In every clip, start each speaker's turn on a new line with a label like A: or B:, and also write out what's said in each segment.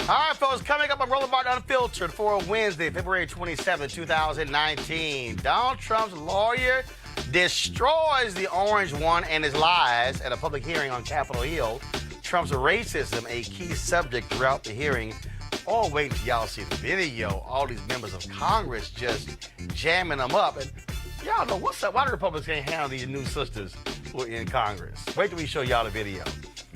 A: All right, folks, coming up on Roland Unfiltered for Wednesday, February 27, 2019. Donald Trump's lawyer destroys the orange one and his lies at a public hearing on Capitol Hill. Trump's racism, a key subject throughout the hearing. Oh, wait till y'all see the video. All these members of Congress just jamming them up. And y'all know what's up. Why the Republicans can't handle these new sisters who are in Congress? Wait till we show y'all the video.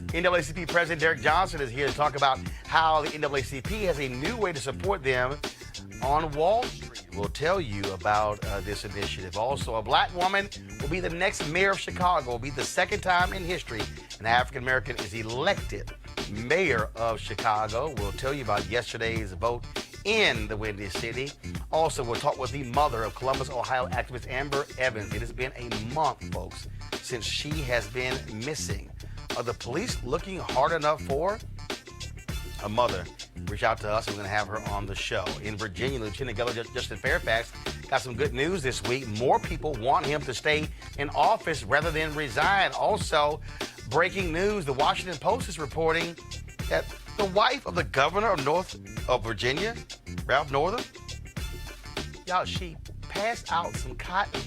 A: NAACP President Derek Johnson is here to talk about how the NAACP has a new way to support them on Wall Street. We'll tell you about this initiative. Also, a black woman will be the next mayor of Chicago. Will be the second time in history an African American is elected mayor of Chicago. We'll tell you about yesterday's vote in the Windy City. Also, we'll talk with the mother of Columbus, Ohio activist Amber Evans. It has been a month, folks, since she has been missing. Are the police looking hard enough for her? A mother reached out to us. We're going to have her on the show. In Virginia, Lieutenant Governor Justin Fairfax got some good news this week. More people want him to stay in office rather than resign. Also, breaking news, the Washington Post is reporting that the wife of the governor of Virginia, Ralph Northam, y'all, she passed out some cotton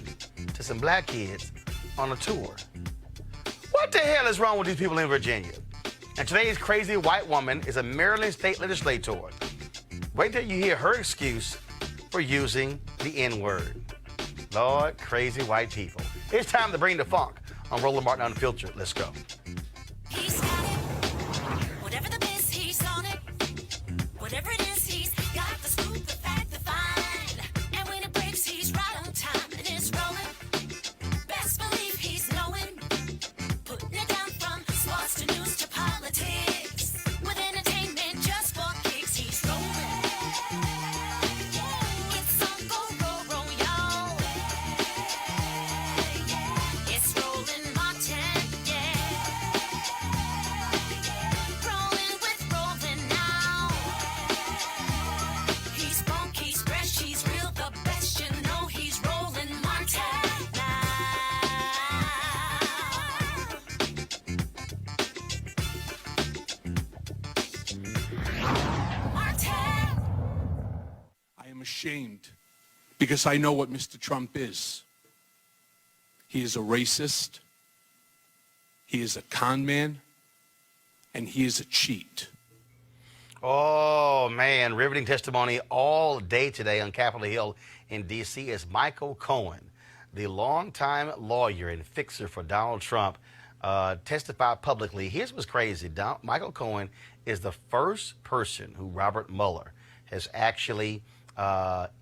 A: to some black kids on a tour. What the hell is wrong with these people in Virginia? And today's crazy white woman is a Maryland state legislator. Wait till you hear her excuse for using the N-word. Lord, crazy white people. It's time to bring the funk on Roland Martin Unfiltered. Let's go.
B: He's got it. Whatever the biz, he's on it. Whatever it is, he's got the scoop, the fact, the find. And when it breaks, he's right on time and it's rolling. Best believe he's knowing. Putting it down from sports to news to politics. With entertainment just for kicks, he's rolling. It's on go, y'all. It's Roland Martin, yeah. Rolling with Roland now. He's funk, he's fresh, he's real, the best, you know he's Roland Martin now. Martin.
C: I am ashamed because I know what Mr. Trump is. He is a racist, he is a con man, and he is a cheat.
A: Oh, man, riveting testimony all day today on Capitol Hill in D.C. is Michael Cohen, the longtime lawyer and fixer for Donald Trump, testified publicly. Here's what's crazy. Michael Cohen is the first person who Robert Mueller has actually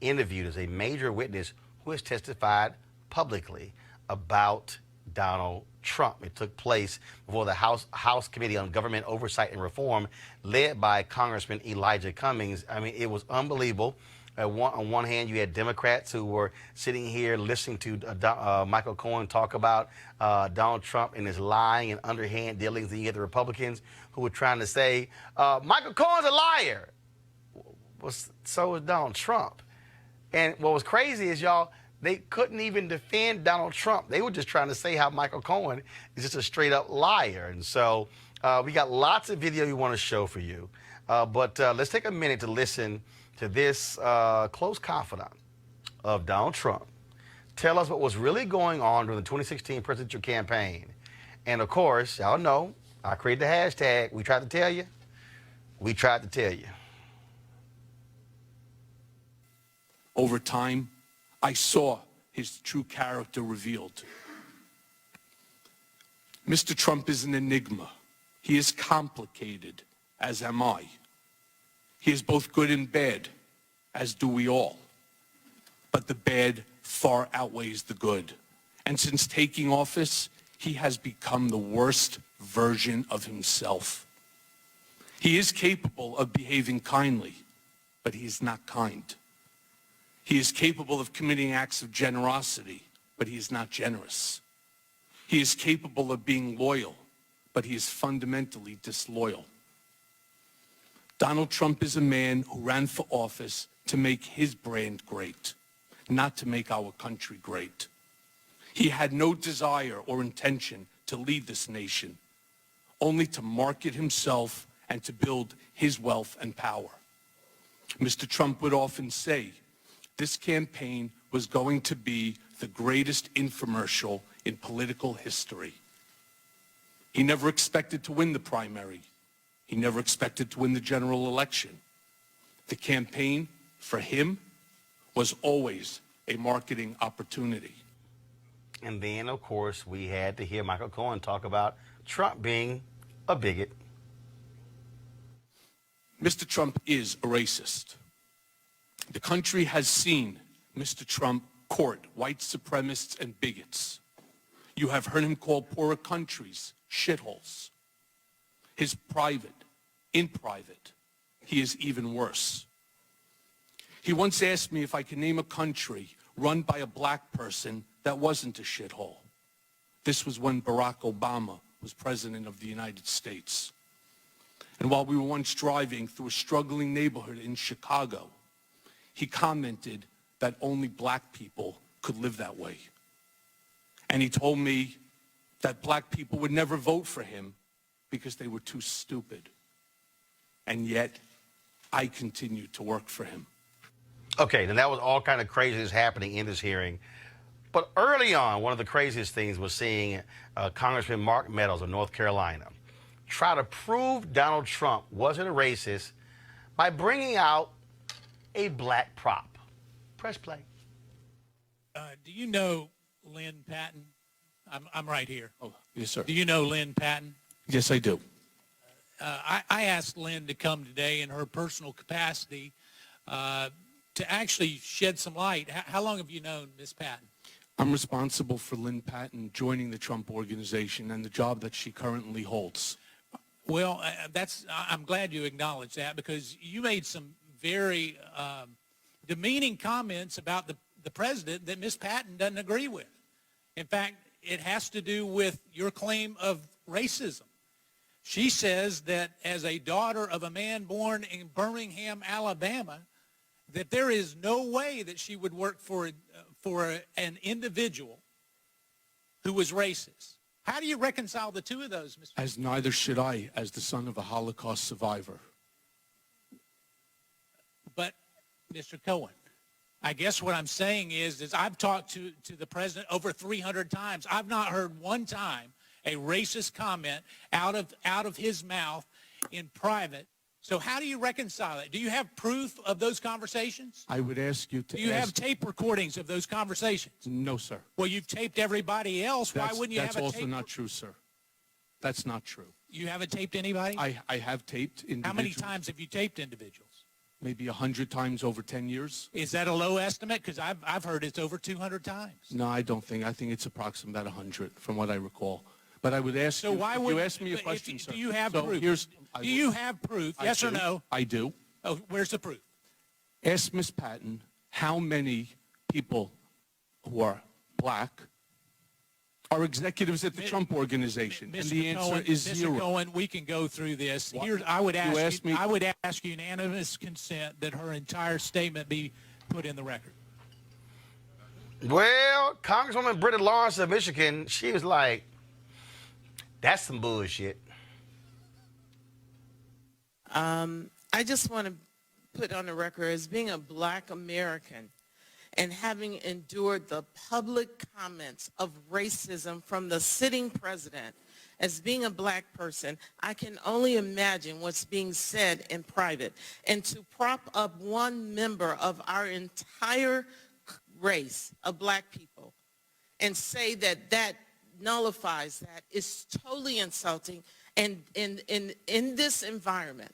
A: interviewed as a major witness who has testified publicly about Donald Trump. It took place before the House Committee on Government Oversight and Reform, led by Congressman Elijah Cummings. I mean, it was unbelievable. On one hand, you had Democrats who were sitting here listening to Michael Cohen talk about Donald Trump and his lying and underhand dealings. And you had the Republicans who were trying to say, Michael Cohen's a liar. Well, so is Donald Trump. And what was crazy is, y'all, they couldn't even defend Donald Trump. They were just trying to say how Michael Cohen is just a straight-up liar. And so we got lots of video we want to show for you. But let's take a minute to listen to this close confidant of Donald Trump tell us what was really going on during the 2016 presidential campaign. And, of course, y'all know, I created the hashtag, we tried to tell you. We tried to tell you.
C: Over time, I saw his true character revealed. Mr. Trump is an enigma. He is complicated, as am I. He is both good and bad, as do we all. But the bad far outweighs the good. And since taking office, he has become the worst version of himself. He is capable of behaving kindly, but he is not kind. He is capable of committing acts of generosity, but he is not generous. He is capable of being loyal, but he is fundamentally disloyal. Donald Trump is a man who ran for office to make his brand great, not to make our country great. He had no desire or intention to lead this nation, only to market himself and to build his wealth and power. Mr. Trump would often say this campaign was going to be the greatest infomercial in political history. He never expected to win the primary. He never expected to win the general election. The campaign, for him, was always a marketing opportunity.
A: And then, of course, we had to hear Michael Cohen talk about Trump being a bigot.
C: Mr. Trump is a racist. The country has seen Mr. Trump court white supremacists and bigots. You have heard him call poorer countries shitholes. In private, he is even worse. He once asked me if I could name a country run by a black person that wasn't a shithole. This was when Barack Obama was president of the United States. And while we were once driving through a struggling neighborhood in Chicago, he commented that only black people could live that way. And he told me that black people would never vote for him because they were too stupid. And yet, I continued to work for him.
A: Okay, then that was all kind of craziness happening in this hearing. But early on, one of the craziest things was seeing Congressman Mark Meadows of North Carolina try to prove Donald Trump wasn't a racist by bringing out a black prop. Press play.
D: Do you know Lynn Patton? I'm right here.
C: Oh, yes, sir.
D: Do you know Lynn Patton?
C: Yes, I do.
D: I asked Lynn to come today in her personal capacity to actually shed some light. How long have you known Miss Patton?
C: I'm responsible for Lynn Patton joining the Trump Organization and the job that she currently holds.
D: Well, I'm glad you acknowledged that, because you made some very demeaning comments about the president that Miss Patton doesn't agree with. In fact, it has to do with your claim of racism. She says that as a daughter of a man born in Birmingham, Alabama, that there is no way that she would work for an individual who was racist. How do you reconcile the two of those, Mr.
C: As neither should I, as the son of a Holocaust survivor.
D: But, Mr. Cohen, I guess what I'm saying is I've talked to the president over 300 times. I've not heard one time a racist comment out of his mouth in private. So how do you reconcile it? Do you have proof of those conversations?
C: I would ask you to
D: Do you have tape recordings of those conversations?
C: No, sir.
D: Well, you've taped everybody else. Why wouldn't you have a tape?
C: That's also not true, sir. That's not true.
D: You haven't taped anybody?
C: I have taped individuals.
D: How many times have you taped individuals?
C: Maybe 100 times over 10 years.
D: Is that a low estimate? Because I've heard it's over 200 times.
C: No, I don't think. I think it's approximately about 100 from what I recall. But I would ask
D: So
C: you,
D: why
C: if
D: would
C: you ask me a question, sir.
D: Do you have
C: so
D: proof? Do you have proof? Yes or no?
C: I do.
D: Oh, where's the proof?
C: Ask Ms. Patton how many people who are black are executives at the Trump Organization, and the answer is zero.
D: Mr. Cohen, we can go through this. Here, I would ask unanimous consent that her entire statement be put in the record.
A: Well, Congresswoman Britta Lawrence of Michigan, she was like, that's some bullshit.
E: I just want to put on the record, as being a black American and having endured the public comments of racism from the sitting president, as being a black person, I can only imagine what's being said in private. And to prop up one member of our entire race of black people and say that that nullifies that is totally insulting. And in this environment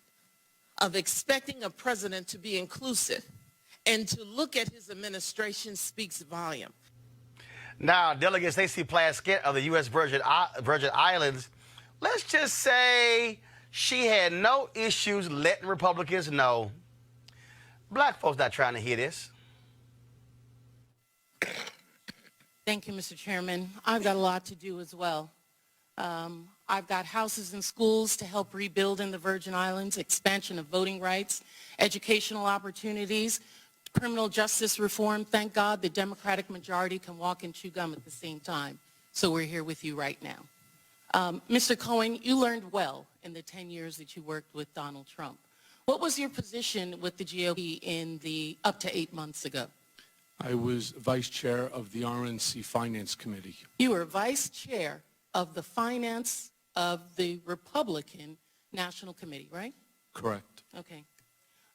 E: of expecting a president to be inclusive and to look at his administration speaks volume.
A: Now, Delegate Stacey Plaskett of the U.S. Virgin Islands, let's just say she had no issues letting Republicans know black folks not trying to hear this.
F: Thank you, Mr. Chairman. I've got a lot to do as well. I've got houses and schools to help rebuild in the Virgin Islands, expansion of voting rights, educational opportunities, criminal justice reform. Thank God the Democratic majority can walk and chew gum at the same time. So we're here with you right now. Mr. Cohen, you learned well in the 10 years that you worked with Donald Trump. What was your position with the GOP in the up to 8 months ago?
C: I was vice chair of the RNC Finance Committee.
F: You were vice chair of the finance of the Republican National Committee, right?
C: Correct.
F: Okay.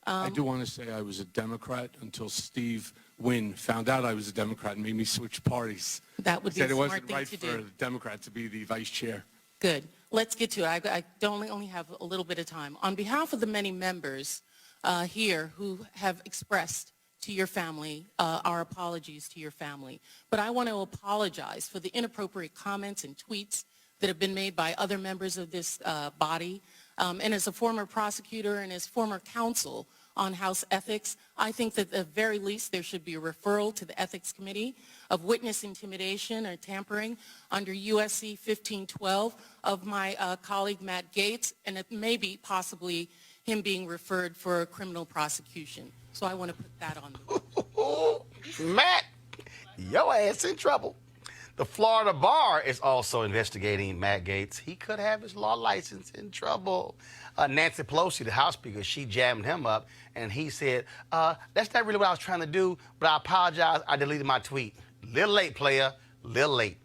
C: I do want to say I was a Democrat until Steve Wynn found out I was a Democrat and made me switch parties.
F: That would be
C: Said
F: a
C: it
F: smart
C: wasn't
F: thing
C: right
F: to
C: for a
F: do.
C: Democrat to be the vice chair.
F: Good. Let's get to it. I don't only have a little bit of time. On behalf of the many members here who have expressed to your family our apologies to your family, but I want to apologize for the inappropriate comments and tweets that have been made by other members of this body. And as a former prosecutor and as former counsel on House ethics, I think that at the very least there should be a referral to the Ethics Committee of witness intimidation or tampering under USC 1512 of my colleague Matt Gaetz, and it may be possibly him being referred for a criminal prosecution. So I want to put that on the
A: Matt, your ass in trouble. The Florida Bar is also investigating Matt Gaetz. He could have his law license in trouble. Nancy Pelosi, the House Speaker, she jammed him up, and he said, that's not really what I was trying to do, but I apologize. I deleted my tweet. Little late, player. Little late.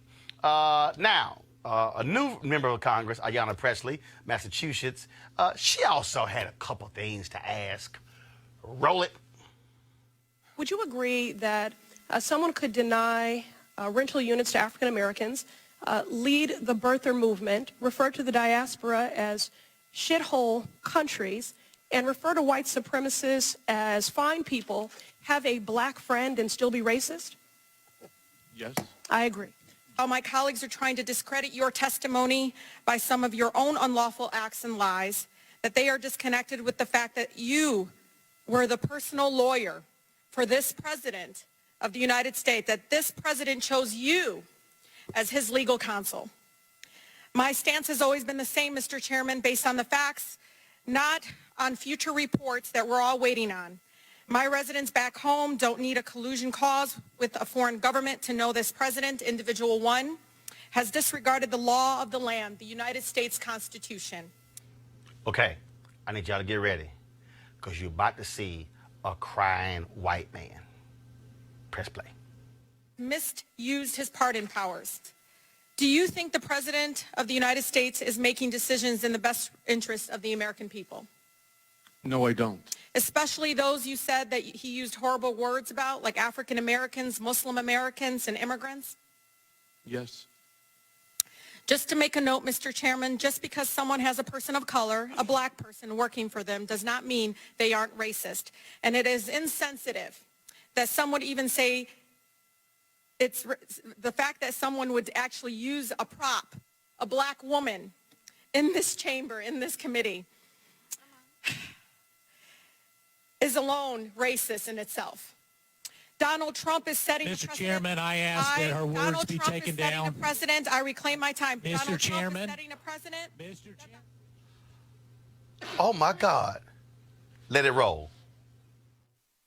A: Now, a new member of Congress, Ayanna Pressley, Massachusetts, she also had a couple things to ask. Roll it.
G: Would you agree that someone could deny rental units to African Americans, lead the birther movement, refer to the diaspora as shithole countries, and refer to white supremacists as fine people, have a black friend, and still be racist?
C: Yes.
G: I agree.
H: How my colleagues are trying to discredit your testimony by some of your own unlawful acts and lies, that they are disconnected with the fact that you were the personal lawyer for this president of the United States, that this president chose you as his legal counsel. My stance has always been the same, Mr. Chairman, based on the facts, not on future reports that we're all waiting on. My residents back home don't need a collusion clause with a foreign government to know this president, individual one, has disregarded the law of the land, the United States Constitution.
A: Okay, I need y'all to get ready, because you're about to see a crying white man. Press play.
H: Misused his pardon powers. Do you think the President of the United States is making decisions in the best interest of the American people?
C: No, I don't.
H: Especially those you said that he used horrible words about, like African Americans, Muslim Americans, and immigrants?
C: Yes.
H: Just to make a note, Mr. Chairman, just because someone has a person of color, a black person working for them, does not mean they aren't racist. And it is insensitive that some would even say it's the fact that someone would actually use a prop, a black woman, in this chamber, in this committee, is alone racist in itself. Donald Trump is setting a
D: Mr.
H: precedent.
D: Chairman, I ask that her words
H: Donald
D: be
H: Trump
D: taken
H: is setting
D: down.
H: a precedent. I reclaim my time.
D: Mr.
H: Donald
D: Chairman.
H: Trump is setting a precedent.
D: Mr. Chairman.
A: Oh, my God. Let it roll.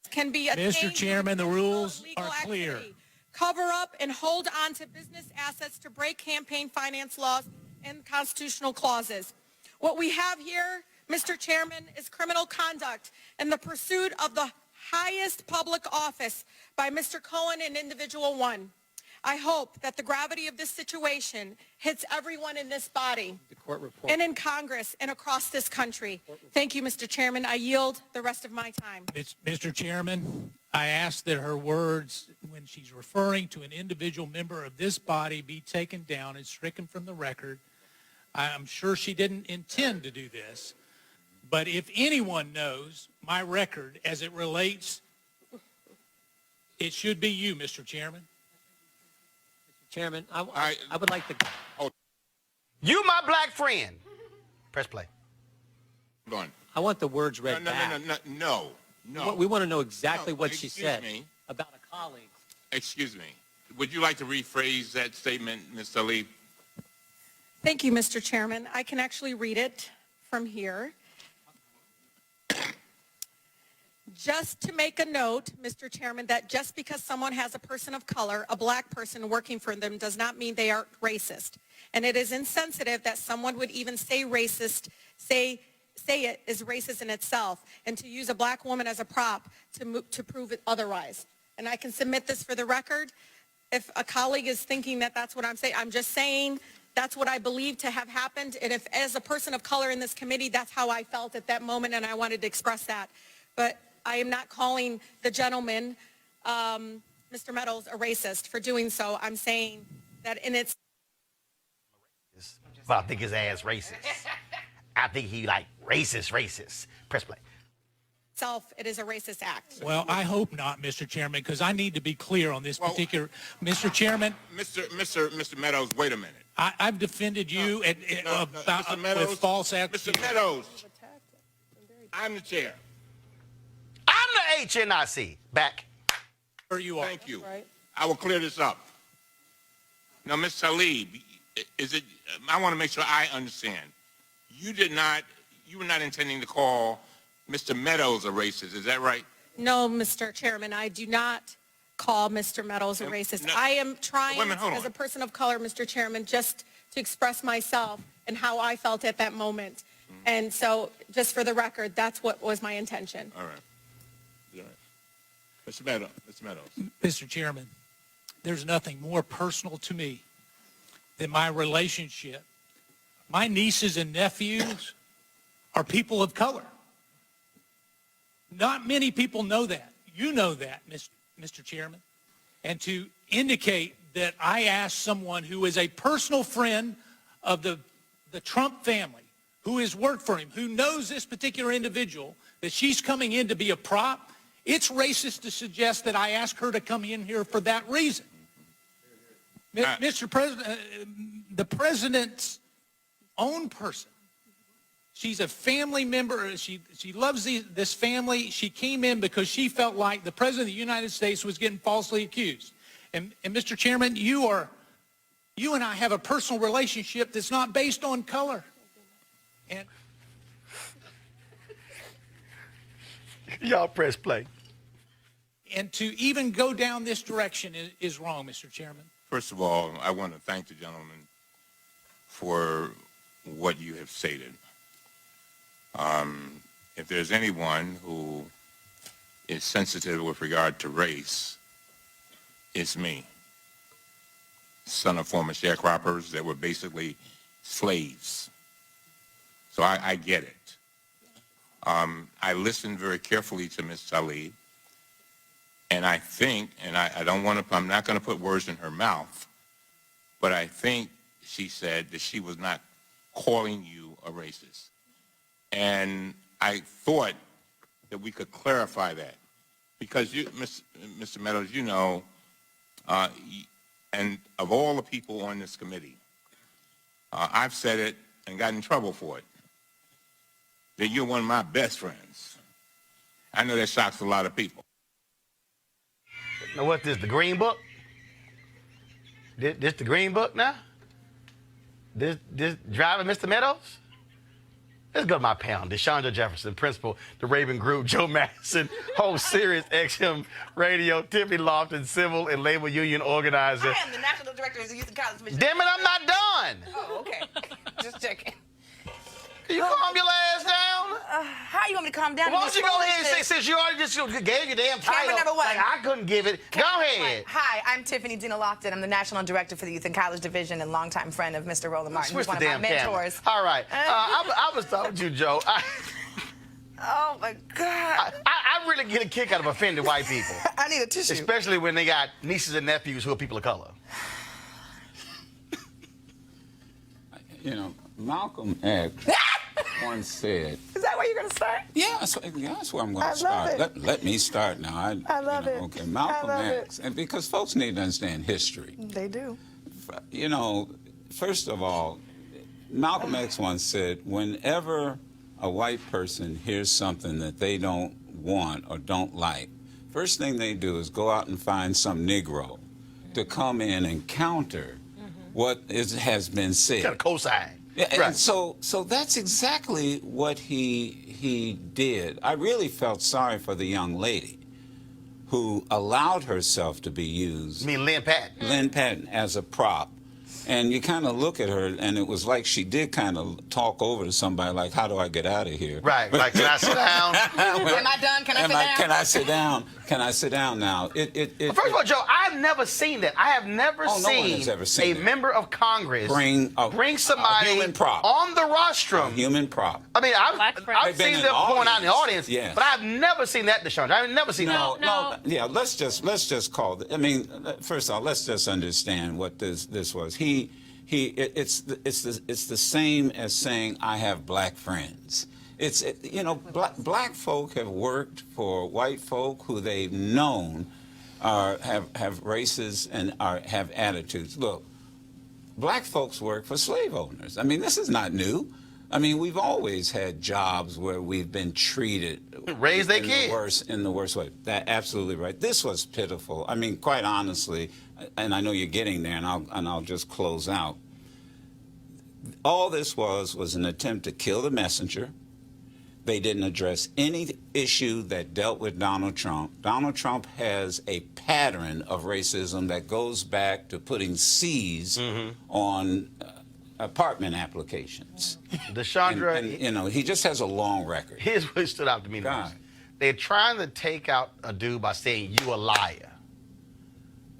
H: Can be
D: Mr.
H: attained
D: Chairman, the
H: through
D: rules
H: legal
D: are clear.
H: activity. Cover up and hold on to business assets to break campaign finance laws and constitutional clauses. What we have here, Mr. Chairman, is criminal conduct in the pursuit of the highest public office by Mr. Cohen and Individual One. I hope that the gravity of this situation hits everyone in this body and in Congress and across this country. Thank you, Mr. Chairman. I yield the rest of my time.
D: Mr. Chairman, I ask that her words, when she's referring to an individual member of this body, be taken down and stricken from the record. I'm sure she didn't intend to do this, but if anyone knows my record as it relates, it should be you, Mr. Chairman.
I: Chairman, I would like to...
A: You, my black friend. Press play.
J: Go on.
I: I want the words read back.
J: No.
I: We want to know exactly what she
J: Excuse
I: said
J: me.
I: about a colleague.
J: Excuse me. Would you like to rephrase that statement, Ms. Ali?
H: Thank you, Mr. Chairman. I can actually read it from here. just to make a note, Mr. Chairman, that just because someone has a person of color, a black person working for them, does not mean they are racist. And it is insensitive that someone would even say racist, say it is racist in itself, and to use a black woman as a prop to prove it otherwise. And I can submit this for the record. If a colleague is thinking that that's what I'm saying, I'm just saying that's what I believe to have happened. And if, as a person of color in this committee, that's how I felt at that moment, and I wanted to express that. But I am not calling the gentleman, Mr. Meadows, a racist for doing so. I'm saying that in its...
A: But I think his ass racist. I think he like racist. Press play.
H: Itself, it is a racist act.
D: Well, I hope not, Mr. Chairman, because I need to be clear on this particular... Mr. Chairman...
J: Mr. Meadows, wait a minute.
D: I've defended you about
J: Mr. Meadows,
D: with false accusations.
J: Mr. Meadows, I'm the chair.
A: I'm the HNIC. Back.
D: Where you are.
J: Thank you. I will clear this up. Now, Ms. Talib, I want to make sure I understand. You were not intending to call Mr. Meadows a racist, is that right?
H: No, Mr. Chairman, I do not call Mr. Meadows a racist.
J: No.
H: I am trying,
J: hold
H: as
J: on.
H: a person of color, Mr. Chairman, just to express myself and how I felt at that moment. And so, just for the record, that's what was my intention.
J: All right. Mr. Meadows.
D: Mr. Chairman, there's nothing more personal to me than my relationship. My nieces and nephews are people of color. Not many people know that. You know that, Mr. Chairman. And to indicate that I asked someone who is a personal friend of the Trump family, who has worked for him, who knows this particular individual, that she's coming in to be a prop, it's racist to suggest that I asked her to come in here for that reason. Mr. President, the president's own person, she's a family member. She loves this family. She came in because she felt like the president of the United States was getting falsely accused. And Mr. Chairman, you and I have a personal relationship that's not based on color. And
A: y'all press play.
D: And to even go down this direction is wrong, Mr. Chairman.
J: First of all, I want to thank the gentleman for what you have stated. If there's anyone who is sensitive with regard to race, it's me. Son of former sharecroppers that were basically slaves. So I get it. I listened very carefully to Ms. Talib, and I think, and I'm not going to put words in her mouth, but I think she said that she was not calling you a racist. And I thought that we could clarify that, because you, Mr. Meadows, you know, and of all the people on this committee, I've said it and got in trouble for it, that you're one of my best friends. I know that shocks a lot of people.
A: Now what's this, the Green Book? This the Green Book now? This driving Mr. Meadows? Let's go to my panel. DeShondra Jefferson, principal, the Raven Group, Joe Madison, host Sirius XM Radio, Tiffany Lofton, civil and labor union organizer.
K: I am the national director of the Youth and College Commission.
A: Damn it, I'm not done.
K: Oh, okay. Just checking.
A: Can you calm your ass down?
K: How you want me to calm down?
A: Why don't you go ahead and say, since you already just gave your damn title,
K: Camera number one.
A: like I couldn't give it. Go ahead.
K: Hi, I'm Tiffany Dina Lofton. I'm the national director for the Youth and College Division and longtime friend of Mr. Roland Martin,
A: Switch
K: who's one
A: the
K: of my
A: damn
K: mentors.
A: camera. All right. I was talking with you, Joe.
K: Oh, my God.
A: I really get a kick out of offending white people.
K: I need a tissue.
A: Especially when they got nieces and nephews who are people of color.
L: You know, Malcolm X once said...
K: Is that where you're going to start?
L: Yeah, that's where I'm going to start. Let me start now.
K: I love it.
L: Okay, Malcolm X. And because folks need to understand history.
K: They do.
L: You know, first of all, Malcolm X once said, whenever a white person hears something that they don't want or don't like, first thing they do is go out and find some Negro to come in and counter what has been said.
A: Kind of cosign.
L: Yeah,
A: right.
L: And so that's exactly what he he did, I really felt sorry for the young lady who allowed herself to be used.
A: You mean Lynn Patton?
L: Lynn Patton as a prop. And you kind of look at her, and it was like she did kind of talk over to somebody, like, how do I get out of here?
A: Right, like, can I sit down?
K: Am I done? Can I sit down?
L: Can I sit down? Can I sit down now?
A: Well, first of all, Joe, I've never seen that. I have never
L: no one has ever seen
A: a
L: it.
A: member of Congress bring somebody
L: a human prop.
A: on the rostrum.
L: A human prop.
A: I mean, I've seen them point out in the audience,
L: yes.
A: but I've never seen that, Deshaun. I've never seen that.
L: No. Yeah, let's just call it. I mean, first of all, let's just understand what this was. It's the same as saying I have black friends. Black folk have worked for white folk who they've known have races and have attitudes. Look, black folks work for slave owners. I mean, this is not new. I mean, we've always had jobs where we've been treated
A: raise their kids
L: in the worst way. That's absolutely right. This was pitiful. I mean, quite honestly, and I know you're getting there, and I'll just close out. All this was an attempt to kill the messenger. They didn't address any issue that dealt with Donald Trump. Donald Trump has a pattern of racism that goes back to putting C's on apartment applications.
A: Deshandra,
L: and he just has a long record.
A: Here's what stood out to me. They're trying to take out a dude by saying you a liar,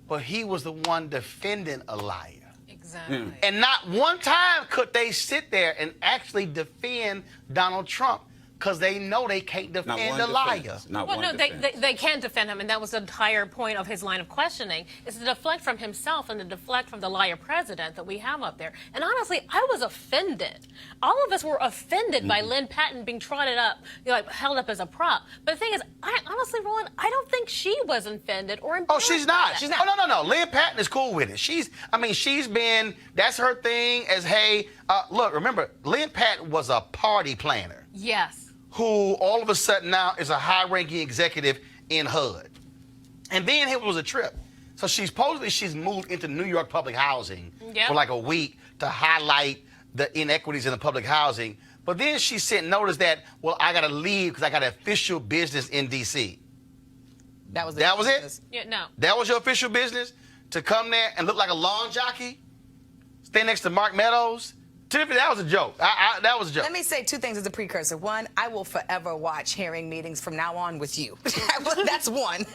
A: but he was the one defending a liar.
K: Exactly.
A: And not one time could they sit there and actually defend Donald Trump, because they know they can't defend a liar.
M: Well, no, they can't defend him, and that was the entire point of his line of questioning, is to deflect from himself and to deflect from the liar president that we have up there. And honestly, I was offended. All of us were offended by Lynn Patton being trotted up, held up as a prop. But the thing is, honestly, Roland, I don't think she was offended or embarrassed.
A: Oh, she's not.
M: She's not.
A: Oh, no. Lynn Patton is cool with it. She's been, that's her thing as, hey, look, remember, Lynn Patton was a party planner.
M: Yes.
A: Who all of a sudden now is a high-ranking executive in HUD. And then it was a trip. So she's moved into New York public housing for like a week to highlight the inequities in the public housing. But then she sent notice that, well, I got to leave because I got official business in D.C.
K: That was
A: it?
M: Yeah, no.
A: That was your official business? To come there and look like a lawn jockey? Stand next to Mark Meadows? Tiffany, that was a joke. That was a joke.
K: Let me say two things as a precursor. One, I will forever watch hearing meetings from now on with you. That's one.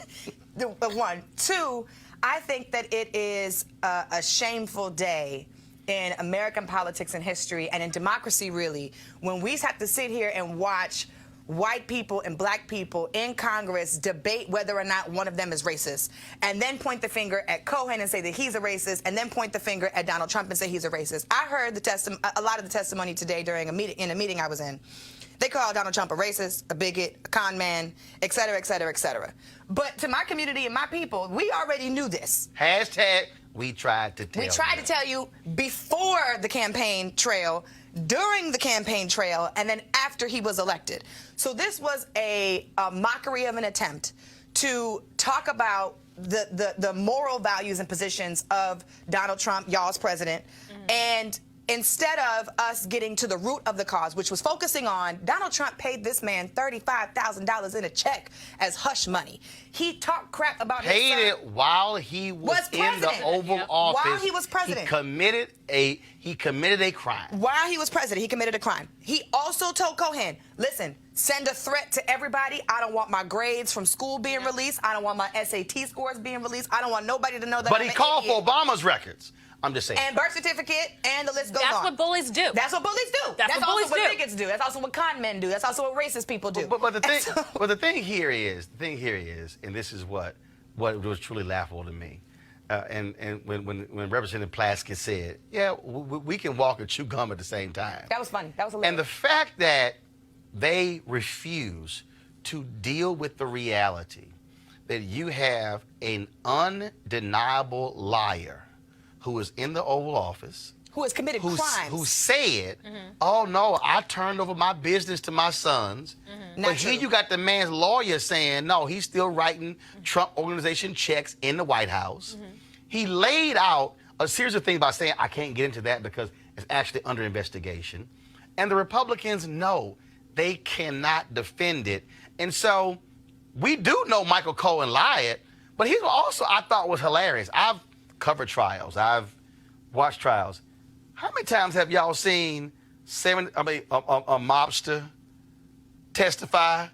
K: One. Two, I think that it is a shameful day in American politics and history and in democracy, really, when we have to sit here and watch white people and black people in Congress debate whether or not one of them is racist, and then point the finger at Cohen and say that he's a racist, and then point the finger at Donald Trump and say he's a racist. I heard a lot of the testimony today during a meeting I was in. They called Donald Trump a racist, a bigot, a con man, et cetera, et cetera, et cetera. But to my community and my people, we already knew this.
A: Hashtag we tried to tell you.
K: We tried to tell you before the campaign trail, during the campaign trail, and then after he was elected. So this was a mockery of an attempt to talk about the moral values and positions of Donald Trump, y'all's president, and instead of us getting to the root of the cause, which was focusing on Donald Trump paid this man $35,000 in a check as hush money. He talked crap about his son.
A: Paid it while he was in the Oval Office.
K: While he was president.
A: He committed a crime.
K: While he was president, he committed a crime. He also told Cohen, listen, send a threat to everybody. I don't want my grades from school being released. I don't want my SAT scores being released. I don't want nobody to know that
A: But
K: I'm
A: he
K: an
A: called
K: idiot.
A: for Obama's records. I'm just saying.
K: And birth certificate, and the list goes on.
M: That's what bullies do.
K: That's what bullies do.
M: That's what bullies
K: also what
M: do.
K: bigots do. That's also what con men do. That's also what racist people do.
A: But the thing here is, and this is what was truly laughable to me, and when Representative Plaskett said, yeah, we can walk and chew gum at the same time.
K: That was funny. That was hilarious.
A: And the fact that they refuse to deal with the reality that you have an undeniable liar who is in the Oval Office,
K: who has committed crimes,
A: who said, oh no, I turned over my business to my sons. But here you got the man's lawyer saying, no, he's still writing Trump organization checks in the White House. He laid out a series of things about saying, I can't get into that because it's actually under investigation. And the Republicans know they cannot defend it. And so we do know Michael Cohen lied, but he also, I thought, was hilarious. I've covered trials. I've watched trials. How many times have y'all seen a mobster testify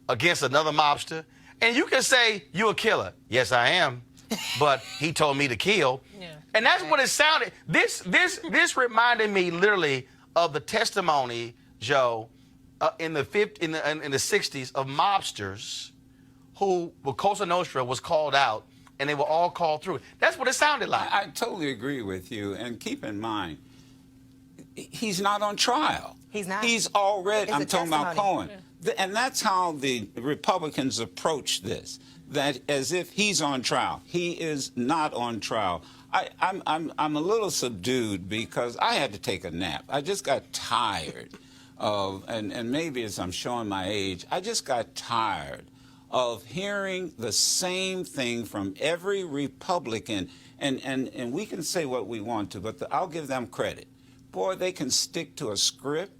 A: against another mobster? And you can say, you a killer. Yes, I am. But he told me to kill. Yeah. And that's what it sounded. This reminded me literally of the testimony, Joe, in the 60s of mobsters who, Cosa Nostra was called out, and they were all called through. That's what it sounded like.
L: I totally agree with you. And keep in mind, he's not on trial.
K: He's not.
L: He's already, I'm talking about Cohen.
K: Yeah.
L: And that's how the Republicans approach this, that as if he's on trial. He is not on trial. I'm a little subdued because I had to take a nap. I just got tired of, and maybe as I'm showing my age, I just got tired of hearing the same thing from every Republican. And we can say what we want to, but I'll give them credit. Boy, they can stick to a script.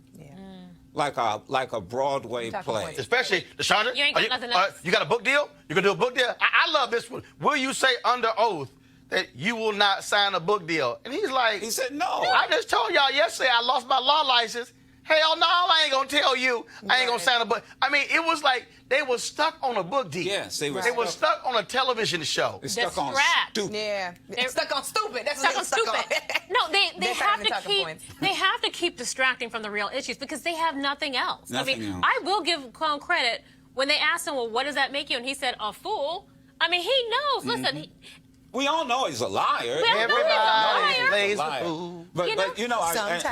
L: Like a Broadway play.
A: Especially, Chandra,
M: you ain't got nothing else.
A: You got a book deal? You gonna do a book deal? I love this one. Will you say under oath that you will not sign a book deal? And he's like,
L: he said no.
A: I just told y'all yesterday I lost my law license. Hell no, I ain't gonna tell you. I ain't gonna sign a book. I mean, it was like they were stuck on a book deal.
L: Yes, they were.
A: They were stuck on a television show.
L: They're stuck on stupid.
K: Yeah, they're stuck on stupid. That's
M: Stuck
K: what
M: on stupid. No, they have to keep
K: points.
M: they have to keep distracting from the real issues because they have nothing else.
L: Nothing else.
M: I will give Cohen credit when they asked him, well, what does that make you? And he said, a fool. I mean, he knows. Listen,
L: we all know he's a liar.
A: Everybody
L: plays
A: a fool.
L: But
K: sometimes.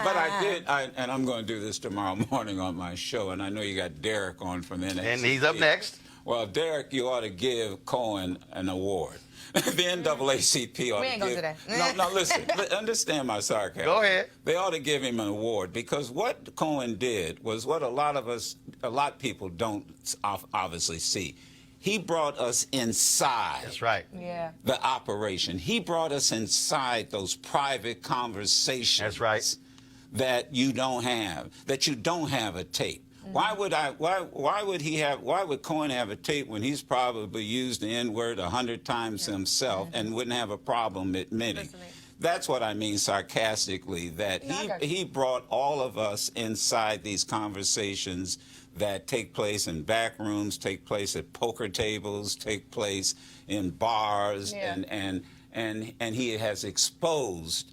L: and I'm going to do this tomorrow morning on my show, and I know you got Derek on from NAACP.
A: And he's up next.
L: Well, Derek, you ought to give Cohen an award. The NAACP ought
K: We ain't
L: to
K: gonna
L: give.
K: do that.
L: No, listen. Understand my sarcasm.
A: Go ahead.
L: They ought to give him an award because what Cohen did was what a lot of people don't obviously see. He brought us inside.
A: That's right.
K: Yeah.
L: The operation. He brought us inside those private conversations.
A: That's right.
L: That you don't have. That you don't have a tape. Why would Cohen have a tape when he's probably used the N-word 100 times himself and wouldn't have a problem admitting? That's what I mean sarcastically, that he brought all of us inside these conversations that take place in back rooms, take place at poker tables, take place in bars, and he has exposed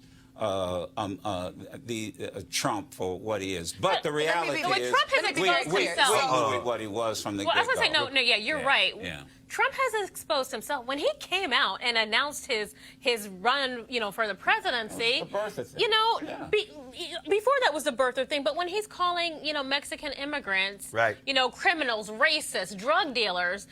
L: Trump for what he is. But the reality is,
M: Trump has exposed himself.
L: We knew what he was from the
M: Well, I
L: get-go.
M: was going to say, yeah, you're right.
L: Yeah.
M: Trump has exposed himself. When he came out and announced his run, for the presidency,
L: The birther thing.
M: before that was the birther thing, but when he's calling, Mexican immigrants,
A: right.
M: Criminals, racists, drug dealers,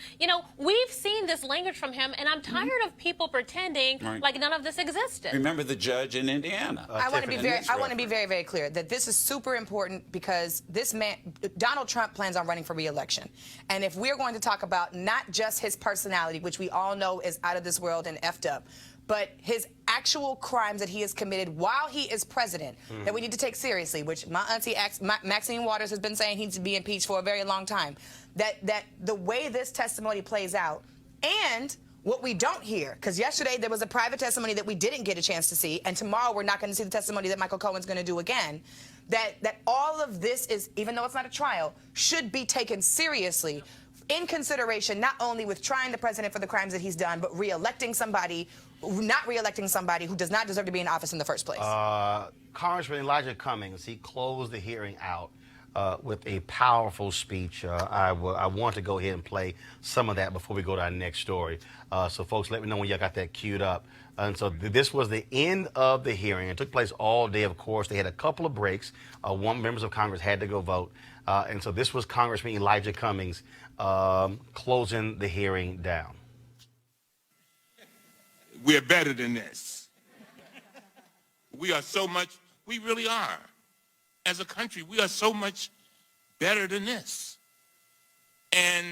M: we've seen this language from him, and I'm tired of people pretending like none of this existed.
L: Remember the judge in Indiana.
K: I want to be very, very clear that this is super important because this man, Donald Trump, plans on running for re-election. And if we're going to talk about not just his personality, which we all know is out of this world and effed up, but his actual crimes that he has committed while he is president that we need to take seriously, which my auntie Maxine Waters has been saying he needs to be impeached for a very long time, that the way this testimony plays out and what we don't hear, because yesterday there was a private testimony that we didn't get a chance to see, and tomorrow we're not going to see the testimony that Michael Cohen's going to do again, that all of this is, even though it's not a trial, should be taken seriously in consideration, not only with trying the president for the crimes that he's done, but not re-electing somebody who does not deserve to be in office in the first place.
A: Congressman Elijah Cummings, he closed the hearing out with a powerful speech. I want to go ahead and play some of that before we go to our next story. So folks, let me know when y'all got that queued up. And so this was the end of the hearing. It took place all day, of course. They had a couple of breaks. Members of Congress had to go vote. And so this was Congressman Elijah Cummings closing the hearing down.
J: We're better than this. We really are. As a country, we are so much better than this. And,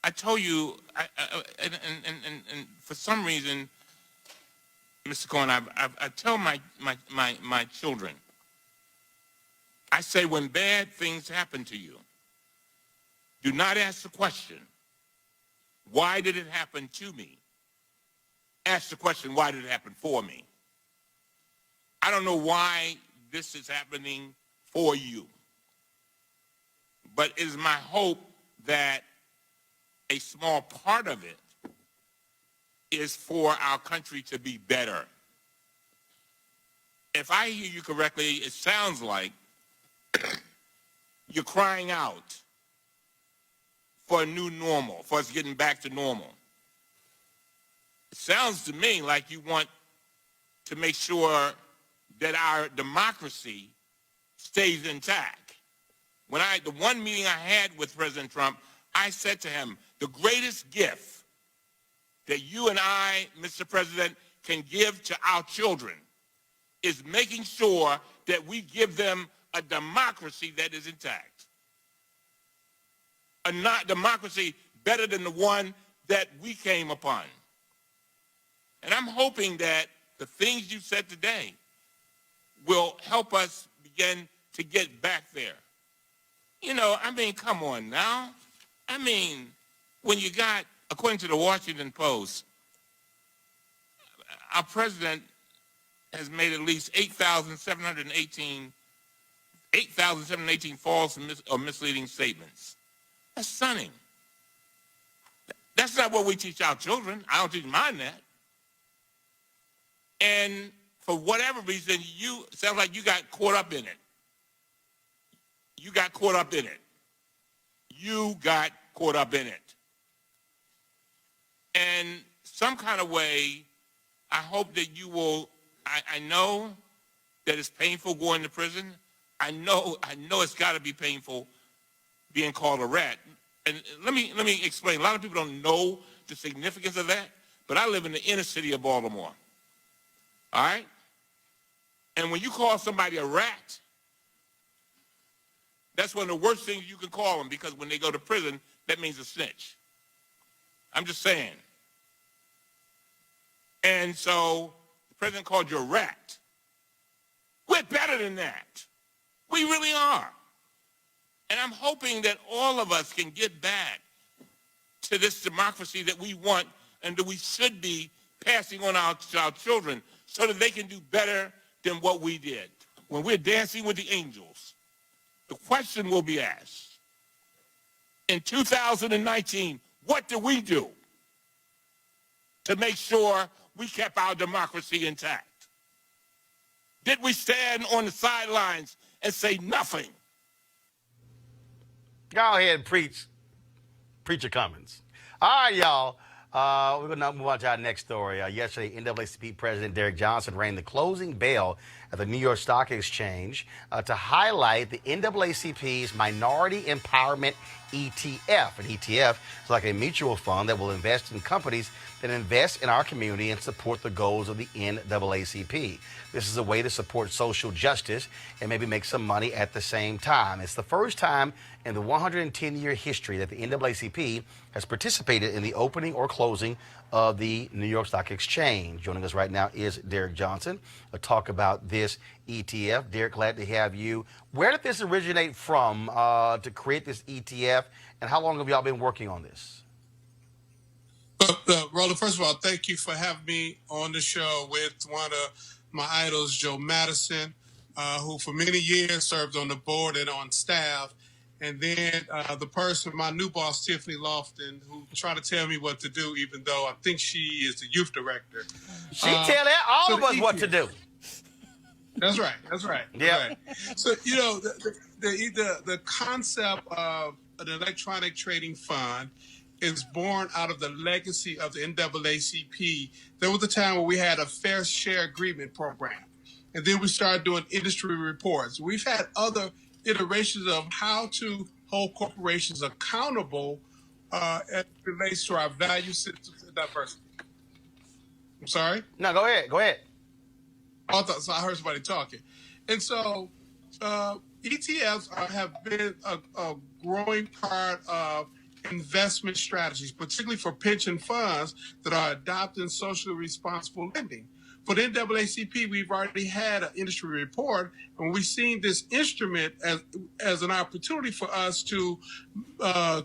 J: I told you, and for some reason, Mr. Cohen, I tell my children, I say when bad things happen to you, do not ask the question, why did it happen to me? Ask the question, why did it happen for me? I don't know why this is happening for you, but it is my hope that a small part of it is for our country to be better. If I hear you correctly, it sounds like you're crying out for a new normal, for us getting back to normal. It sounds to me like you want to make sure that our democracy stays intact. The one meeting I had with President Trump, I said to him, the greatest gift that you and I, Mr. President, can give to our children is making sure that we give them a democracy that is intact. A democracy better than the one that we came upon. And I'm hoping that the things you said today will help us begin to get back there. You know, I mean, come on now. I mean, when you got, according to the Washington Post, our president has made at least 8,718 false or misleading statements. That's stunning. That's not what we teach our children. I don't teach mine that. And for whatever reason, sounds like you got caught up in it. You got caught up in it. You got caught up in it. And some kind of way, I hope that you will, I know that it's painful going to prison. I know it's got to be painful being called a rat. And let me explain. A lot of people don't know the significance of that, but I live in the inner city of Baltimore. All right? And when you call somebody a rat, that's one of the worst things you can call them, because when they go to prison, that means a snitch. I'm just saying. And so the president called you a rat. We're better than that. We really are. And I'm hoping that all of us can get back to this democracy that we want and that we should be passing on to our children so that they can do better than what we did. When we're dancing with the angels, the question will be asked, in 2019, what did we do to make sure we kept our democracy intact? Did we stand on the sidelines and say nothing?
A: Go ahead and preach. Preacher Cummings. All right, y'all. We're going to move on to our next story. Yesterday, NAACP President Derek Johnson rang the closing bell at the New York Stock Exchange to highlight the NAACP's Minority Empowerment ETF. An ETF is like a mutual fund that will invest in companies that invest in our community and support the goals of the NAACP. This is a way to support social justice and maybe make some money at the same time. It's the first time in the 110-year history that the NAACP has participated in the opening or closing of the New York Stock Exchange. Joining us right now is Derek Johnson to talk about this ETF. Derek, glad to have you. Where did this originate from to create this ETF, and how long have y'all been working on this?
N: Roland, first of all, thank you for having me on the show with one of my idols, Joe Madison, who for many years served on the board and on staff. And then the person, my new boss, Tiffany Lofton, who tried to tell me what to do, even though I think she is the youth director.
A: She tell all of us what to do.
N: That's right. That's right.
A: Yeah.
N: Right. So, you know, the concept of an electronic trading fund is born out of the legacy of the NAACP. There was a time where we had a fair share agreement program, and then we started doing industry reports. We've had other iterations of how to hold corporations accountable as it relates to our value systems and diversity. I'm sorry?
A: No, go ahead. Go ahead.
N: I heard somebody talking. And so ETFs have been a growing part of investment strategies, particularly for pension funds that are adopting socially responsible lending. For the NAACP, we've already had an industry report, and we've seen this instrument as an opportunity for us to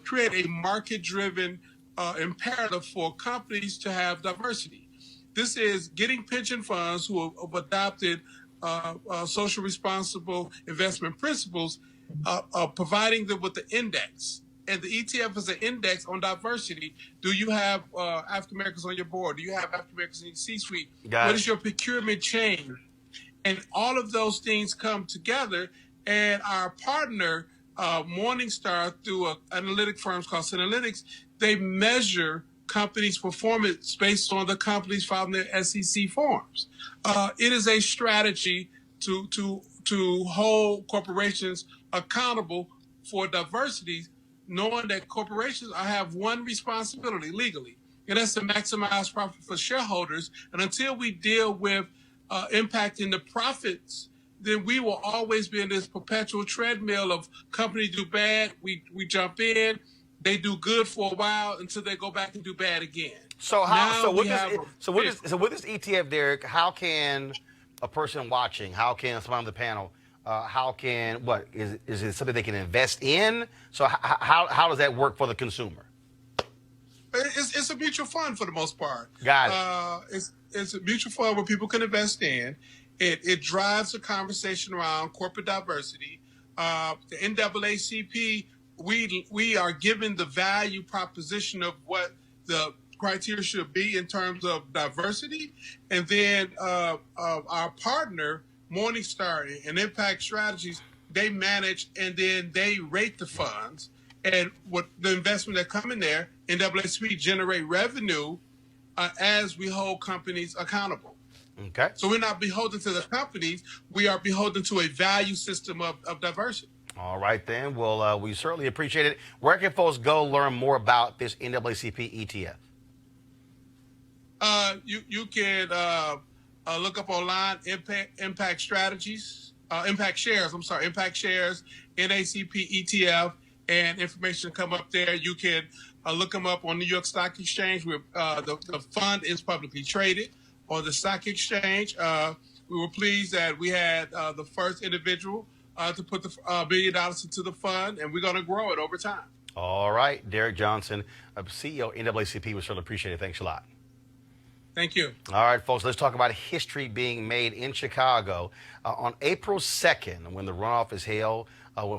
N: create a market-driven imperative for companies to have diversity. This is getting pension funds who have adopted social responsible investment principles, providing them with the index. And the ETF is an index on diversity. Do you have African Americans on your board? Do you have African Americans in your C-suite? What is your procurement chain? And all of those things come together. And our partner, Morningstar, through analytic firms called Synalytics, they measure companies' performance based on the companies filing their SEC forms. It is a strategy to hold corporations accountable for diversity, knowing that corporations have one responsibility legally, and that's to maximize profit for shareholders. And until we deal with impacting the profits, then we will always be in this perpetual treadmill of companies do bad, we jump in, they do good for a while until they go back and do bad again.
A: So with this ETF, Derek, how can a person watching, how can someone on the panel, is it something they can invest in? So how does that work for the consumer?
N: It's a mutual fund for the most part.
A: Got it.
N: It's a mutual fund where people can invest in. It drives a conversation around corporate diversity. The NAACP, we are given the value proposition of what the criteria should be in terms of diversity, and then our partner, Morningstar and Impact Strategies, they manage and then they rate the funds, and what the investment that come in there, NAACP generate revenue as we hold companies accountable.
A: Okay.
N: So we're not beholden to the companies, we are beholden to a value system of diversity.
A: All right, then. Well, we certainly appreciate it. Where can folks go learn more about this NAACP ETF?
N: You can look up online Impact Strategies, Impact Shares, NAACP ETF, and information come up there. You can look them up on New York Stock Exchange. The fund is publicly traded on the stock exchange. We were pleased that we had the first individual to put the $1 billion into the fund, and we're going to grow it over time.
A: All right. Derek Johnson, CEO NAACP, we certainly appreciate it. Thanks a lot.
N: Thank you.
A: All right, folks, let's talk about history being made in Chicago. On April 2nd, when the runoff is held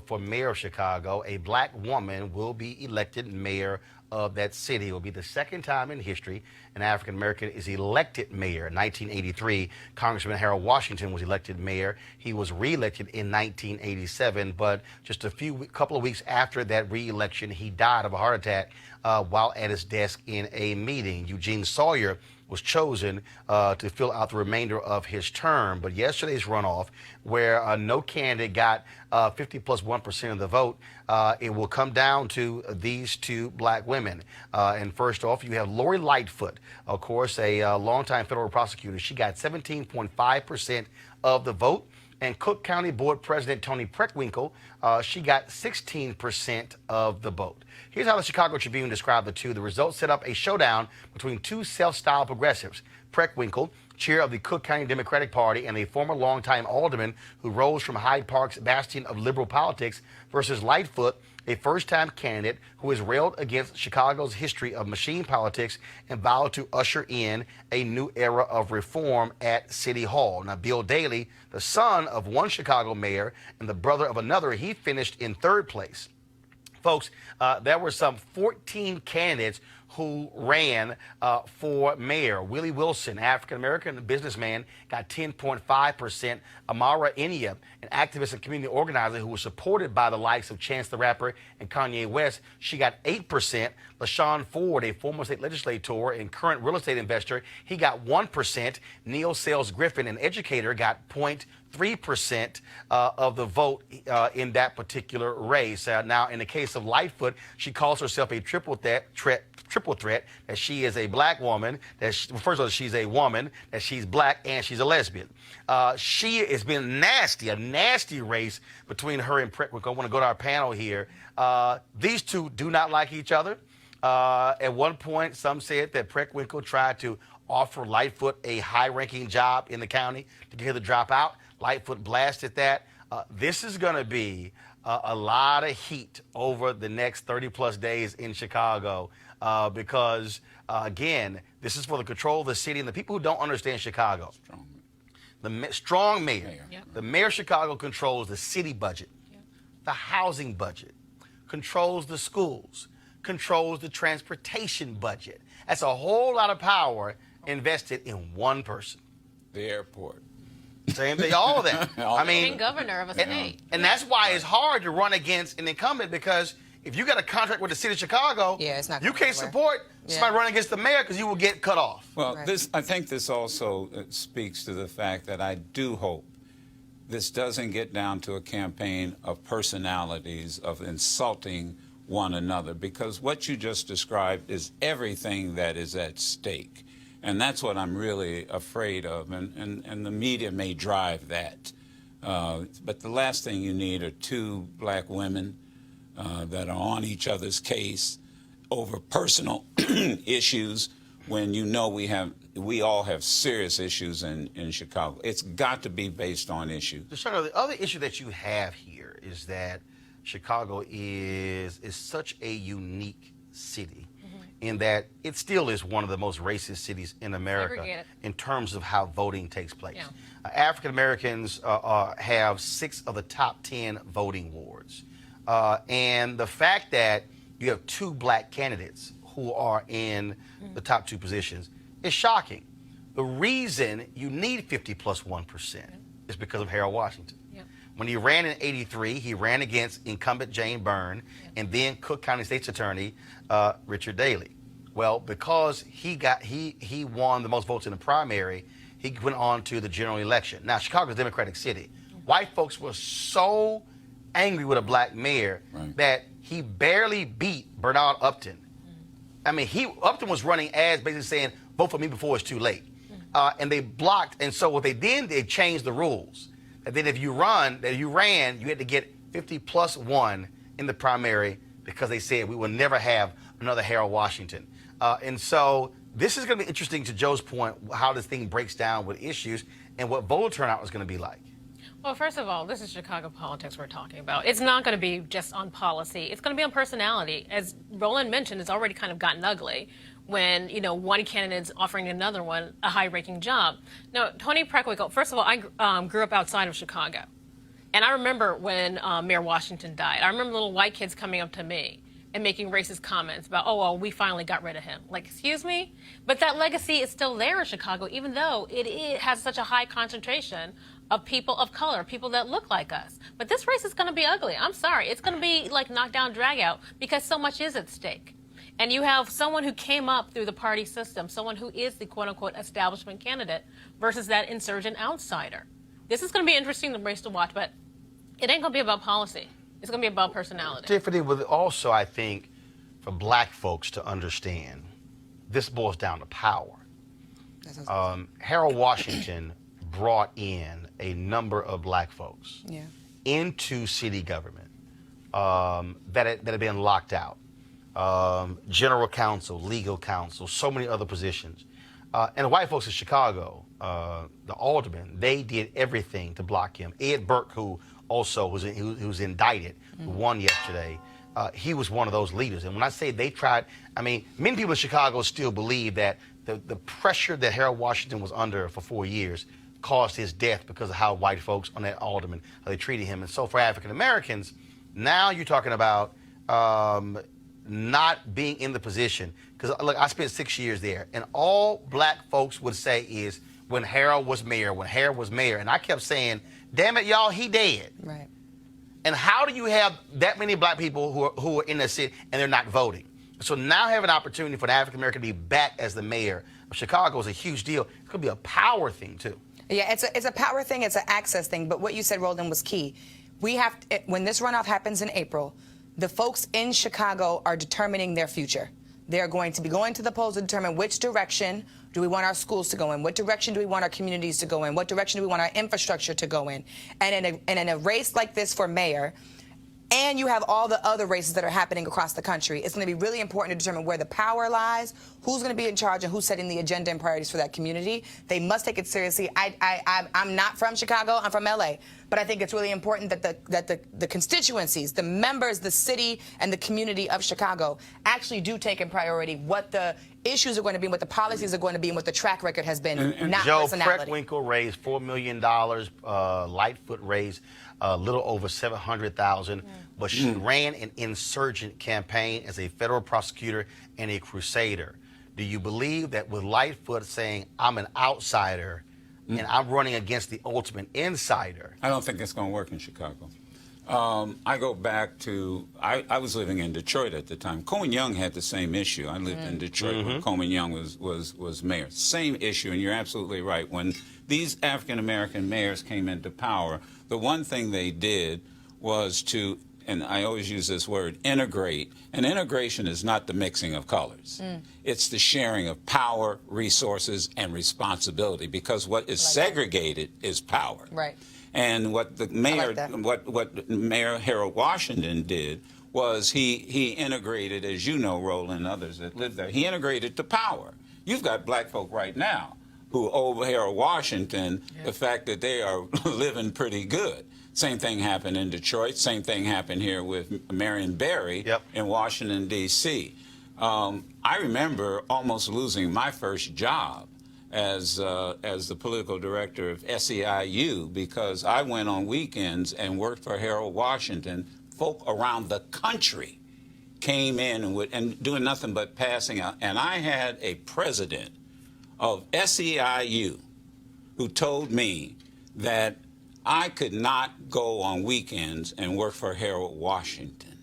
A: for mayor of Chicago, a black woman will be elected mayor of that city. It will be the second time in history an African-American is elected mayor. In 1983, Congressman Harold Washington was elected mayor. He was reelected in 1987, but just couple of weeks after that re-election, he died of a heart attack while at his desk in a meeting. Eugene Sawyer was chosen to fill out the remainder of his term. But yesterday's runoff, where no candidate got 50+1% of the vote, it will come down to these two black women. And first off, you have Lori Lightfoot, of course, a longtime federal prosecutor. She got 17.5% of the vote. And Cook County Board President Toni Preckwinkle, she got 16% of the vote. Here's how the Chicago Tribune described the two. The results set up a showdown between two self-styled progressives. Preckwinkle, chair of the Cook County Democratic Party and a former longtime alderman who rose from Hyde Park's bastion of liberal politics, versus Lightfoot, a first-time candidate who has railed against Chicago's history of machine politics and vowed to usher in a new era of reform at City Hall. Now, Bill Daley, the son of one Chicago mayor and the brother of another, he finished in third place. Folks, there were some 14 candidates who ran for mayor. Willie Wilson, African-American businessman, got 10.5%. Amara Enya, an activist and community organizer who was supported by the likes of Chance the Rapper and Kanye West, she got 8%. LaShawn Ford, a former state legislator and current real estate investor, he got 1%. Neil Sales Griffin, an educator, got 0.3% of the vote in that particular race. Now, in the case of Lightfoot, she calls herself a triple threat, that she is a black woman, first of all, she's a woman, that she's black, and she's a lesbian. She has been a nasty race between her and Preckwinkle. I want to go to our panel here. These two do not like each other. At one point, some said that Preckwinkle tried to offer Lightfoot a high-ranking job in the county to get her to drop out. Lightfoot blasted that. This is going to be a lot of heat over the next 30-plus days in Chicago because, again, this is for the control of the city and the people who don't understand Chicago. The strong mayor. Yep. The mayor of Chicago controls the city budget, the housing budget, controls the schools, controls the transportation budget. That's a whole lot of power invested in one person.
L: The airport.
A: Same thing, all of that. I mean,
M: being governor of a state.
A: And that's why it's hard to run against an incumbent, because if you got a contract with the city of Chicago, you can't support somebody running against the mayor because you will get cut off.
L: Well, I think this also speaks to the fact that I do hope this doesn't get down to a campaign of personalities, of insulting one another, because what you just described is everything that is at stake. And that's what I'm really afraid of, and the media may drive that. But the last thing you need are two black women that are on each other's case over personal issues when you know we all have serious issues in Chicago. It's got to be based on issues.
A: The other issue that you have here is that Chicago is such a unique city in that it still is one of the most racist cities in America in terms of how voting takes place. Yeah. African Americans have 6 of the top 10 voting wards. And the fact that you have 2 black candidates who are in the top 2 positions is shocking. The reason you need 50 plus 1% is because of Harold Washington. When he ran in '83, he ran against incumbent Jane Byrne and then Cook County State's Attorney Richard Daley. Well, because he won the most votes in the primary, he went on to the general election. Now, Chicago's a Democratic city. White folks were so angry with a black mayor that he barely beat Bernard Upton. I mean, Upton was running ads basically saying, vote for me before it's too late. And they blocked. And so what they did, they changed the rules. And then if you ran, you had to get 50 plus 1 in the primary because they said we will never have another Harold Washington. And so this is going to be interesting, to Joe's point, how this thing breaks down with issues and what voter turnout is going to be like.
M: Well, first of all, this is Chicago politics we're talking about. It's not going to be just on policy. It's going to be on personality. As Roland mentioned, it's already kind of gotten ugly when, one candidate's offering another one a high-ranking job. Now, Tony Preckwinkle, first of all, I grew up outside of Chicago. And I remember when Mayor Washington died. I remember little white kids coming up to me and making racist comments about, oh, well, we finally got rid of him. Like, excuse me? But that legacy is still there in Chicago, even though it has such a high concentration of people of color, people that look like us. But this race is going to be ugly. I'm sorry. It's going to be like knockdown, drag out, because so much is at stake. And you have someone who came up through the party system, someone who is the quote-unquote establishment candidate versus that insurgent outsider. This is going to be interesting, the race to watch, but it ain't going to be about policy. It's going to be about personality.
A: Tiffany, with also, I think, for black folks to understand, this boils down to power. Harold Washington brought in a number of black folks into city government that had been locked out. General counsel, legal counsel, so many other positions. And the white folks in Chicago, the aldermen, they did everything to block him. Ed Burke, who also was indicted, who won yesterday, he was one of those leaders. And when I say they tried, I mean, many people in Chicago still believe that the pressure that Harold Washington was under for 4 years caused his death because of how white folks on that alderman, how they treated him. And so for African Americans, now you're talking about not being in the position. Because, look, I spent 6 years there, and all black folks would say is when Harold was mayor, and I kept saying, damn it, y'all, he dead.
K: Right.
A: And how do you have that many black people who are in the city and they're not voting? So now I have an opportunity for an African American to be back as the mayor of Chicago is a huge deal. It's going to be a power thing too.
K: Yeah, it's a power thing, it's an access thing. But what you said, Roland, was key. We have when this runoff happens in April, the folks in Chicago are determining their future. They're going to be going to the polls to determine which direction do we want our schools to go in, what direction do we want our communities to go in, what direction do we want our infrastructure to go in. And in a race like this for mayor, and you have all the other races that are happening across the country, it's going to be really important to determine where the power lies, who's going to be in charge, and who's setting the agenda and priorities for that community. They must take it seriously. I'm not from Chicago. I'm from L.A. But I think it's really important that the constituencies, the members, the city, and the community of Chicago actually do take in priority what the issues are going to be, what the policies are going to be, and what the track record has been, not
A: Joe
K: personality.
A: Preckwinkle raised $4 million. Lightfoot raised a little over $700,000, but she ran an insurgent campaign as a federal prosecutor and a crusader. Do you believe that with Lightfoot saying, I'm an outsider and I'm running against the ultimate insider?
L: I don't think it's going to work in Chicago. I go back to, I was living in Detroit at the time. Cohen Young had the same issue. I lived in Detroit when Cohen Young was mayor. Same issue, and you're absolutely right. When these African-American mayors came into power, the one thing they did was to, and I always use this word, integrate. And integration is not the mixing of colors. It's the sharing of power, resources, and responsibility, because what is segregated is power.
K: Right.
L: And what the mayor, what Mayor Harold Washington did was he integrated, as you know, Roland and others that live there, he integrated the power. You've got black folk right now who owe Harold Washington the fact that they are living pretty good. Same thing happened in Detroit. Same thing happened here with Marion Barry in Washington, D.C. I remember almost losing my first job as the political director of SEIU because I went on weekends and worked for Harold Washington. Folk around the country came in and doing nothing but passing out. And I had a president of SEIU who told me that I could not go on weekends and work for Harold Washington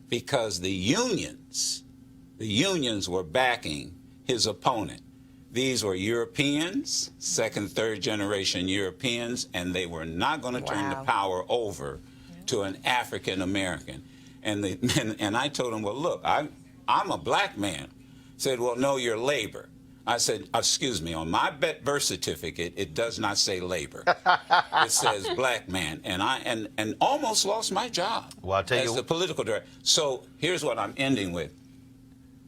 L: because the unions were backing his opponent. These were Europeans, second, third generation Europeans, and they were not going to turn the power over to an African American. And I told him, well, look, I'm a black man. He said, well, no, you're labor. I said, excuse me, on my birth certificate, it does not say labor. It says black man. And I almost lost my job as the political director. So here's what I'm ending with.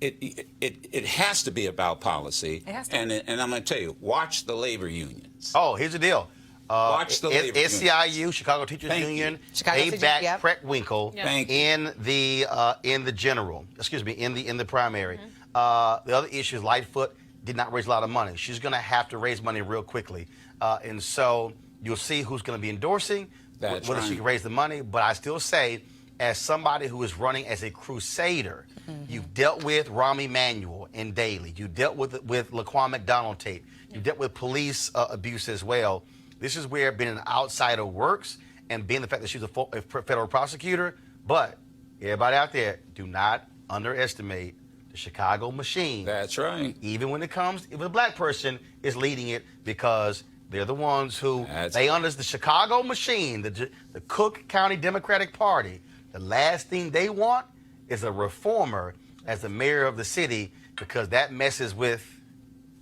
L: It has to be about policy. It has to. And I'm going to tell you, watch the labor unions.
A: Oh, here's the deal.
L: Watch the labor unions.
A: SEIU, Chicago Teachers Union, they backed Preckwinkle in the general. Excuse me, in the primary. The other issue is Lightfoot did not raise a lot of money. She's going to have to raise money real quickly, and so you'll see who's going to be endorsing, whether she can raise the money. But I still say, as somebody who is running as a crusader, you've dealt with Rahm Emanuel in Daley. You dealt with Laquan McDonald Tate. You dealt with police abuse as well. This is where being an outsider works, and being the fact that she's a federal prosecutor. But everybody out there, do not underestimate the Chicago machine.
L: That's right.
A: Even when it comes, if a black person is leading it, because they're the ones who, they under the Chicago machine, the Cook County Democratic Party. The last thing they want is a reformer as the mayor of the city, because that messes with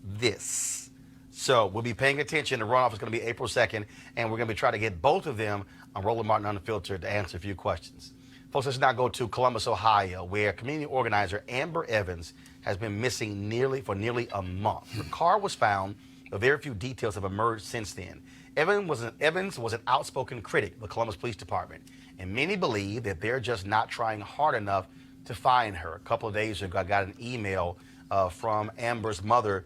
A: this. So we'll be paying attention. The runoff is going to be April 2nd, and we're going to be trying to get both of them on Roland Martin Unfiltered to answer a few questions. Folks, let's now go to Columbus, Ohio, where community organizer Amber Evans has been missing for nearly a month. Her car was found, but very few details have emerged since then. Evans was an outspoken critic of the Columbus Police Department, and many believe that they're just not trying hard enough to find her. A couple of days ago, I got an email from Amber's mother,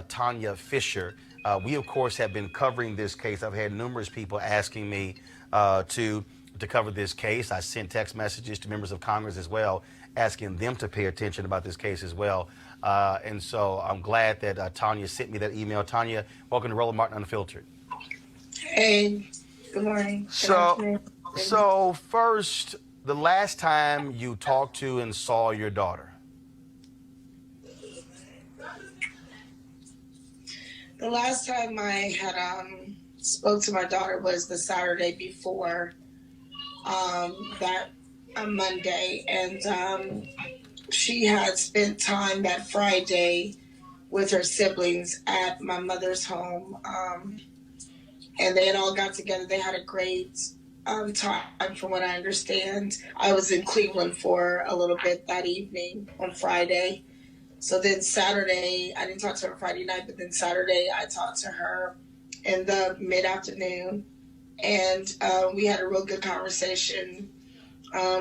A: Tanya Fisher. We, of course, have been covering this case. I've had numerous people asking me to cover this case. I sent text messages to members of Congress as well, asking them to pay attention about this case as well. And so I'm glad that Tanya sent me that email. Tanya, welcome to Roland Martin Unfiltered.
O: Hey, good morning.
A: So first, the last time you talked to and saw your daughter?
O: The last time I had spoke to my daughter was the Saturday before that Monday, and she had spent time that Friday with her siblings at my mother's home, and they had all got together. They had a great time, from what I understand. I was in Cleveland for a little bit that evening on Friday. So then Saturday, I didn't talk to her Friday night, but then Saturday I talked to her in the mid-afternoon, and we had a real good conversation.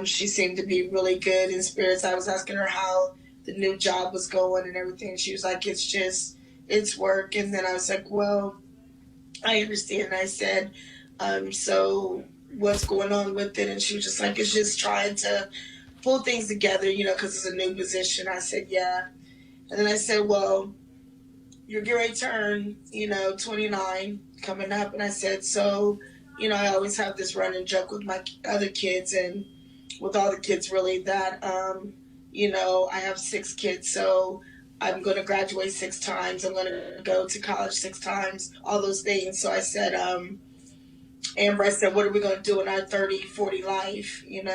O: She seemed to be really good in spirits. I was asking her how the new job was going and everything. She was like, it's work. And then I was like, well, I understand. I said, so what's going on with it? And she was just like, it's just trying to pull things together, because it's a new position. I said, yeah. And then I said, well, you're getting ready to turn, 29 coming up. And I said, so, I always have this running joke with my other kids and with all the kids really that, I have 6 kids. So I'm going to graduate 6 times. I'm going to go to college 6 times, all those things. So I said, Amber, I said, what are we going to do in our 30, 40 life, And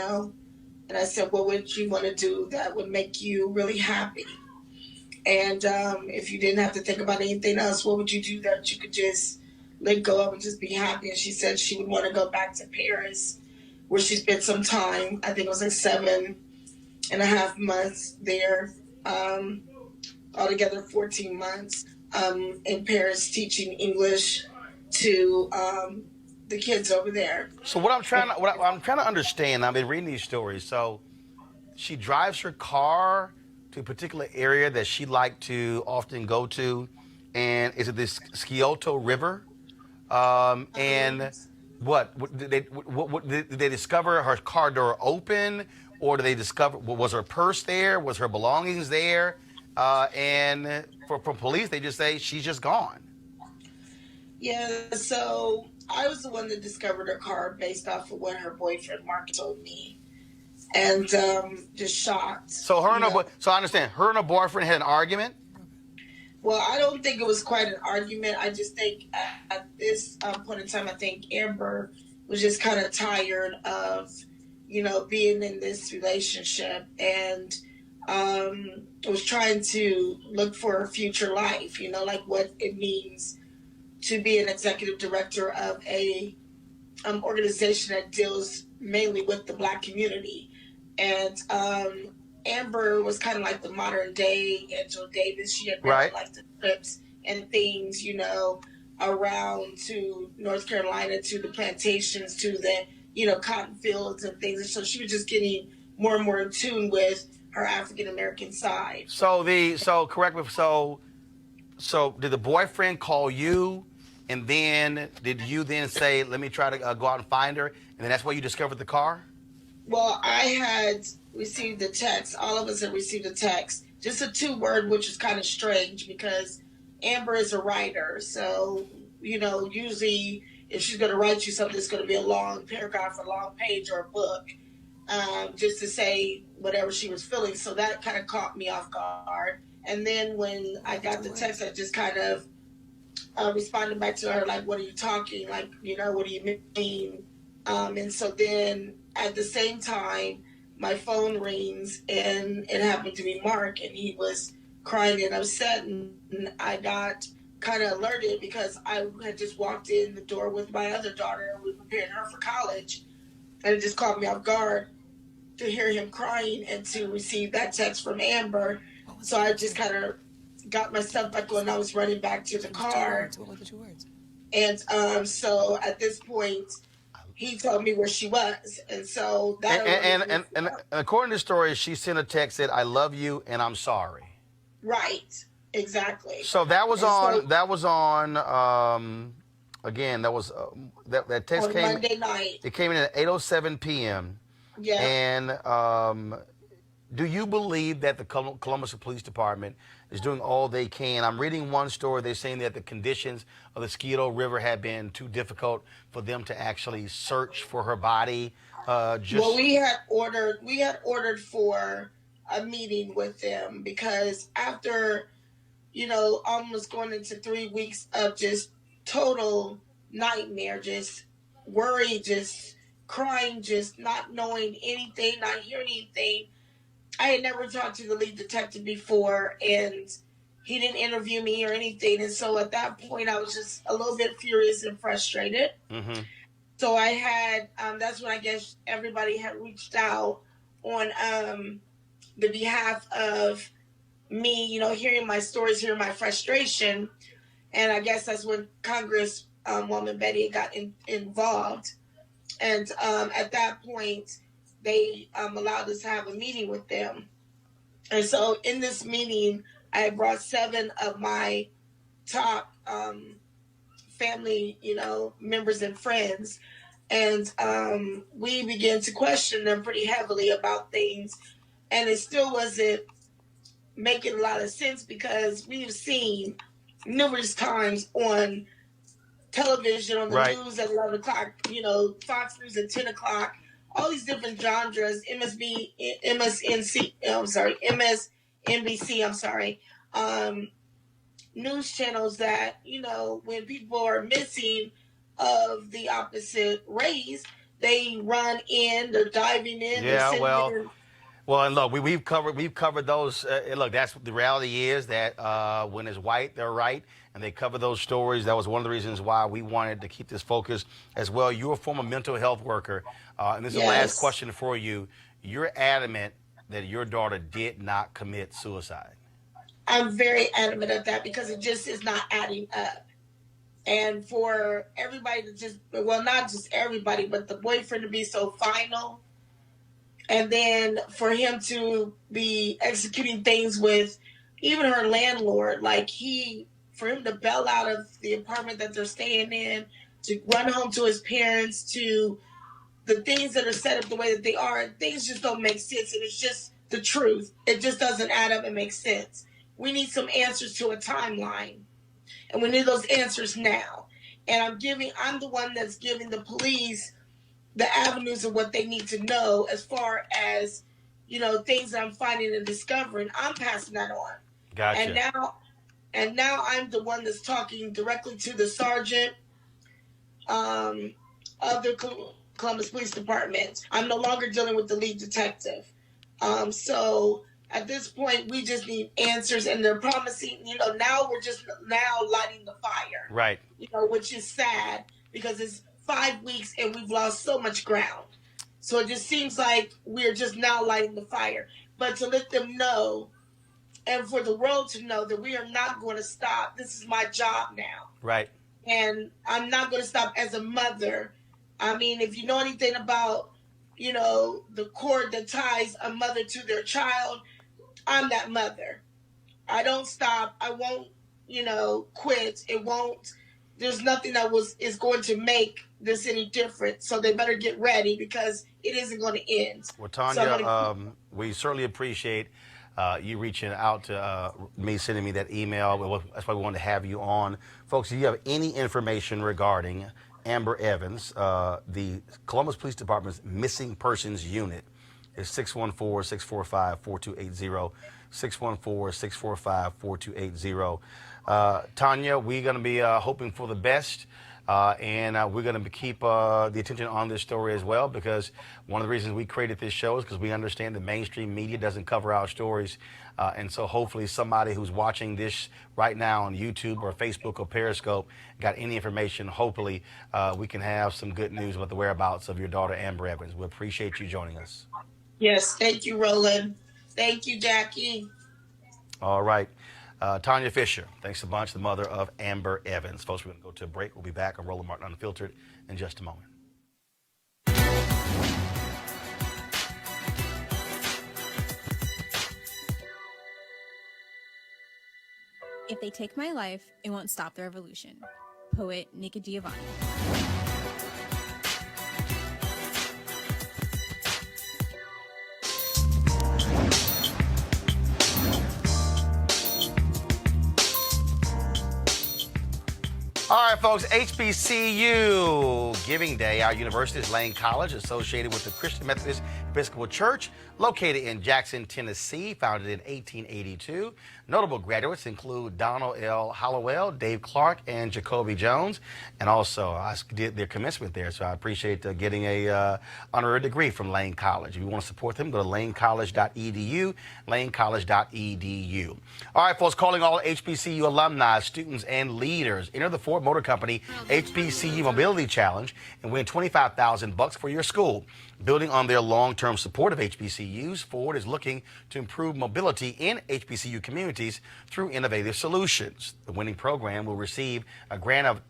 O: I said, what would you want to do that would make you really happy? And if you didn't have to think about anything else, what would you do that you could just let go of and just be happy? And she said she would want to go back to Paris, where she spent some time. I think it was like 7.5 months there, altogether 14 months in Paris, teaching English to the kids over there.
A: So what I'm trying to understand, I've been reading these stories. So she drives her car to a particular area that she liked to often go to, and is it this Scioto River? And what did they discover her car door open, or did they discover, was her purse there? Was her belongings there? And for police, they just say she's just gone.
O: Yeah, so I was the one that discovered her car based off of what her boyfriend Mark told me, and just shocked.
A: So so I understand her and her boyfriend had an argument.
O: Well, I don't think it was quite an argument. I just think at this point in time, I think Amber was just kind of tired of, being in this relationship, and was trying to look for a future life, like what it means to be an executive director of a organization that deals mainly with the Black community. And Amber was kind of like the modern day Angela Davis. She had read like the trips and things, around to North Carolina, to the plantations, to the, cotton fields and things. And so she was just getting more and more in tune with her African American side.
A: So correct me. So did the boyfriend call you, and then did you then say, let me try to go out and find her, and then that's why you discovered the car?
O: Well, I had received a text. All of us had received a text, just a 2-word, which is kind of strange because Amber is a writer. So, usually if she's going to write you something, it's going to be a long paragraph, a long page, or a book, just to say whatever she was feeling. So that kind of caught me off guard. And then when I got the text, I just kind of responded back to her, like, what are you talking? Like, what do you mean? And so then at the same time, my phone rings, and it happened to be Mark, and he was crying and upset, and I got kind of alerted because I had just walked in the door with my other daughter, and we were preparing her for college, and it just caught me off guard to hear him crying and to receive that text from Amber. So I just kind of got myself back when I was running back to the car. And so at this point, he told me where she was, and so that.
A: And according to the story, she sent a text that I love you and I'm sorry.
O: Right. Exactly.
A: So that was again, that text
O: on
A: came
O: Monday night.
A: It came in at 8:07 p.m.
O: Yeah.
A: And do you believe that the Columbus Police Department is doing all they can? I'm reading one story. They're saying that the conditions of the Scioto River have been too difficult for them to actually search for her body.
O: Well, we had ordered for a meeting with them because after almost going into 3 weeks of just total nightmare, just worry, just crying, just not knowing anything, not hearing anything. I had never talked to the lead detective before, and he didn't interview me or anything. And so at that point, I was just a little bit furious and frustrated.
A: Mm-hmm.
O: So I had, that's when I guess everybody had reached out on the behalf of me, hearing my stories, hearing my frustration. And I guess that's when Congresswoman Betty got involved. And at that point, they allowed us to have a meeting with them. And so in this meeting, I brought 7 of my top family, members and friends. And we began to question them pretty heavily about things. And it still wasn't making a lot of sense, because we've seen numerous times on television, on the news at 11 o'clock, Fox News at 10 o'clock, all these different genres, MSNBC, news channels that, when people are missing of the opposite race, they run in, they're diving in.
A: Yeah, well, and look, we've covered those. Look, that's the reality is that when it's white, they're right, and they cover those stories. That was one of the reasons why we wanted to keep this focus as well. You're a former mental health worker, and this is the last question for you. You're adamant that your daughter did not commit suicide.
O: I'm very adamant of that, because it just is not adding up. And for everybody to just, well, not just everybody, but the boyfriend to be so final, and then for him to be executing things with even her landlord, for him to bail out of the apartment that they're staying in, to run home to his parents, to the things that are set up the way that they are, things just don't make sense. And it's just the truth. It just doesn't add up and make sense. We need some answers to a timeline, and we need those answers now. And I'm the one that's giving the police the avenues of what they need to know, as far as, things that I'm finding and discovering. I'm passing that on.
A: Gotcha.
O: And now I'm the one that's talking directly to the sergeant of the Columbus Police Department. I'm no longer dealing with the lead detective. So at this point, we just need answers, and they're promising, now we're just lighting the fire.
A: Right.
O: Which is sad, because it's 5 weeks and we've lost so much ground. So it just seems like we're just now lighting the fire. But to let them know, and for the world to know, that we are not going to stop. This is my job now.
A: Right.
O: And I'm not going to stop as a mother. I mean, if you know anything about, the cord that ties a mother to their child, I'm that mother. I don't stop. I won't, quit. It won't. There's nothing that is going to make this any different. So they better get ready, because it isn't going to end.
A: Well, Tanya, we certainly appreciate you reaching out to me, sending me that email. That's why we wanted to have you on. Folks, if you have any information regarding Amber Evans, the Columbus Police Department's Missing Persons Unit is 614-645-4280, 614-645-4280. Tanya, we're going to be hoping for the best, and we're going to keep the attention on this story as well, because one of the reasons we created this show is because we understand the mainstream media doesn't cover our stories. And so hopefully somebody who's watching this right now on YouTube or Facebook or Periscope got any information. Hopefully we can have some good news about the whereabouts of your daughter, Amber Evans. We appreciate you joining us.
O: Yes, thank you, Roland. Thank you, Jackie.
A: All right. Tanya Fisher, thanks a bunch, the mother of Amber Evans. Folks, we're going to go to a break. We'll be back on Roland Martin Unfiltered in just a moment.
P: If they take my life, it won't stop the revolution. Poet Nika Giovanni.
A: All right, folks, HBCU Giving Day. Our university is Lane College, associated with the Christian Methodist Episcopal Church, located in Jackson, Tennessee, founded in 1882. Notable graduates include Donald L. Hollowell, Dave Clark, and Jacoby Jones. And also, I did their commencement there, so I appreciate getting a honorary degree from Lane College. If you want to support them, go to lanecollege.edu, lanecollege.edu. All right, folks, calling all HBCU alumni, students, and leaders. Enter the Ford Motor Company HBCU Mobility Challenge and win $25,000 for your school. Building on their long-term support of HBCUs, Ford is looking to improve mobility in HBCU communities through innovative solutions. The winning program will receive a grant of up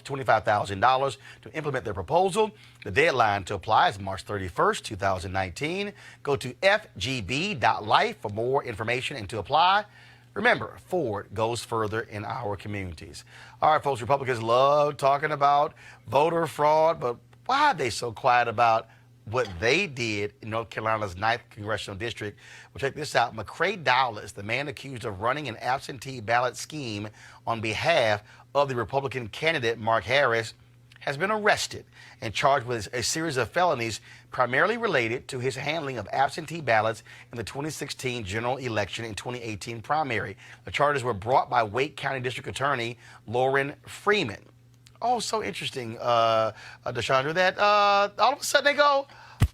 A: to $25,000 to implement their proposal. The deadline to apply is March 31st, 2019. Go to FGB.Life for more information and to apply. Remember, Ford goes further in our communities. All right, folks, Republicans love talking about voter fraud, but why are they so quiet about what they did in North Carolina's 9th Congressional District? Well, check this out. McCray Dowless, the man accused of running an absentee ballot scheme on behalf of the Republican candidate Mark Harris, has been arrested and charged with a series of felonies primarily related to his handling of absentee ballots in the 2016 general election and 2018 primary. The charges were brought by Wake County District Attorney Lauren Freeman. Oh, so interesting, Deshandra, that all of a sudden they go,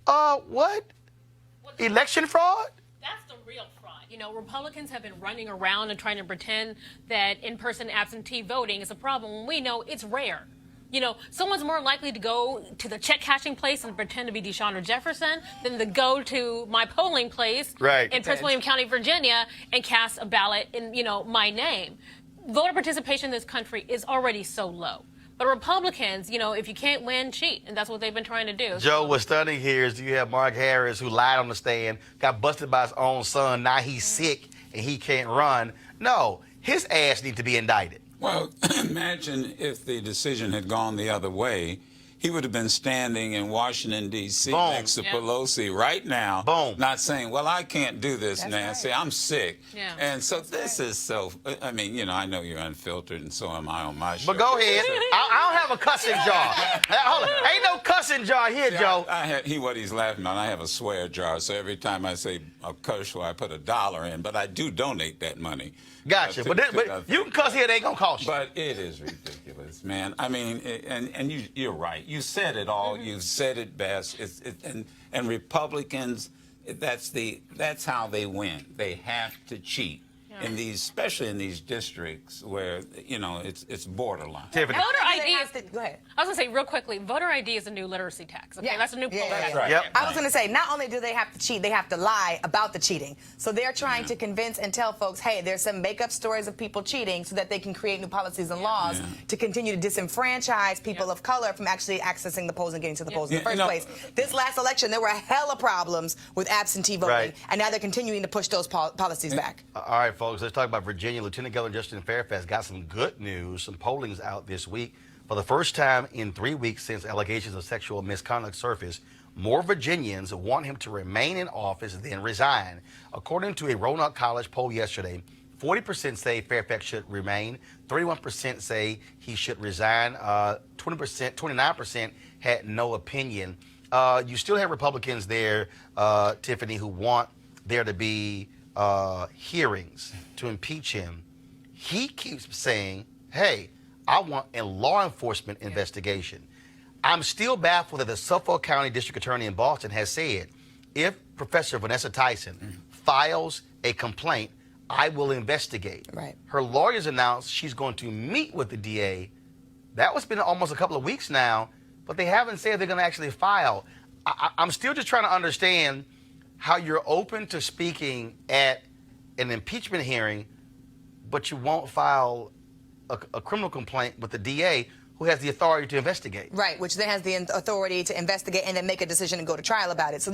A: what? Election fraud?
M: That's the real fraud. You know, Republicans have been running around and trying to pretend that in-person absentee voting is a problem when we know it's rare. You know, someone's more likely to go to the check cashing place and pretend to be Deshandra Jefferson than to go to my polling place in Prince William County, Virginia, and cast a ballot in, you know, my name. Voter participation in this country is already so low. But Republicans, you know, if you can't win, cheat. And that's what they've been trying to do.
A: Joe, what's stunning here is you have Mark Harris, who lied on the stand, got busted by his own son. Now he's sick and he can't run. No, his ass needs to be indicted.
L: Well, imagine if the decision had gone the other way. He would have been standing in Washington, D.C. next to Pelosi right now, not saying, well, I can't do this, Nancy. I'm sick. And so this is so, I mean, you know, I know you're unfiltered, and so am I on my show.
A: But go ahead. I don't have a cussing jar. Ain't no cussing jar here, Joe.
L: What he's laughing on, I have a swear jar, so every time I say a curse word, I put $1 in, but I do donate that money.
A: Gotcha. But you can cuss here, it ain't going to cost you.
L: But it is ridiculous, man. I mean, and you're right. You said it all. You've said it best. And Republicans, that's how they win. They have to cheat. In these, especially in these districts where, you know, it's borderline.
M: Voter ID go ahead. I was going to say real quickly, voter ID is a new literacy tax. Okay, that's a new poll tax.
K: I was going to say, not only do they have to cheat, they have to lie about the cheating. So they're trying to convince and tell folks, hey, there's some make-up stories of people cheating so that they can create new policies and laws to continue to disenfranchise people of color from actually accessing the polls and getting to the polls in the first place. This last election, there were hella problems with absentee voting, and now they're continuing to push those policies back.
A: All right, folks. Let's talk about Virginia. Lieutenant Governor Justin Fairfax got some good news. Some polling's out this week. For the first time in 3 weeks since allegations of sexual misconduct surfaced, more Virginians want him to remain in office than resign. According to a Roland College poll yesterday, 40% say Fairfax should remain, 31% say he should resign, 29% had no opinion. You still have Republicans there, Tiffany, who want there to be hearings to impeach him. He keeps saying, hey, I want a law enforcement investigation. I'm still baffled that the Suffolk County District Attorney in Boston has said, if Professor Vanessa Tyson files a complaint, I will investigate. Her lawyers announced she's going to meet with the DA. That was been almost a couple of weeks now, but they haven't said they're going to actually file. I'm still just trying to understand how you're open to speaking at an impeachment hearing, but you won't file a criminal complaint with the DA, who has the authority to investigate.
K: Right, which then has the authority to investigate and then make a decision and go to trial about it. So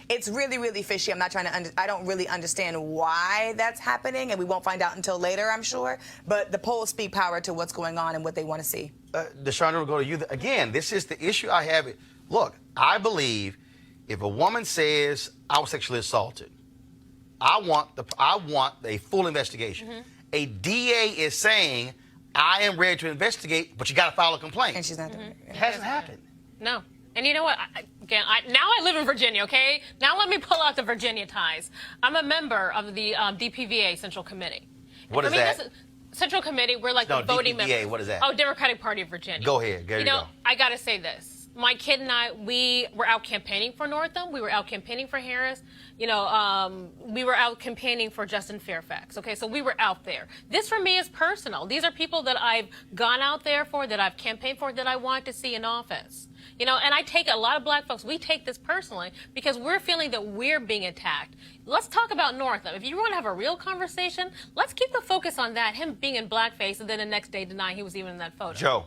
K: it's really, really fishy. I'm not trying to, I don't really understand why that's happening, and we won't find out until later, I'm sure. But the polls speak power to what's going on and what they want to see.
A: Deshandra, we'll go to you. Again, this is the issue I have. Look, I believe if a woman says I was sexually assaulted, I want a full investigation. A DA is saying I am ready to investigate, but you got to file a complaint.
K: And she's not doing it.
A: It hasn't happened.
M: No. And you know what? Now I live in Virginia, okay? Now let me pull out the Virginia ties. I'm a member of the DPVA Central Committee.
A: What is that?
M: Central Committee, we're like the voting
A: DPVA,
M: members.
A: what is that?
M: Oh, Democratic Party of Virginia.
A: Go ahead. There you go.
M: I got to say this. My kid and I, we were out campaigning for Northam. We were out campaigning for Harris. We were out campaigning for Justin Fairfax. Okay, so we were out there. This for me is personal. These are people that I've gone out there for, that I've campaigned for, that I want to see in office. And I take a lot of black folks, we take this personally because we're feeling that we're being attacked. Let's talk about Northam. If you want to have a real conversation, let's keep the focus on that, him being in blackface, and then the next day denying he was even in that photo.
A: Joe.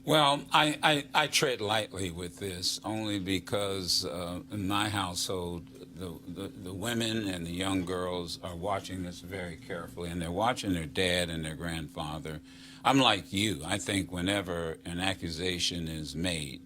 L: Well, I tread lightly with this only because in my household, the women and the young girls are watching this very carefully, and they're watching their dad and their grandfather. I'm like you. I think whenever an accusation is made,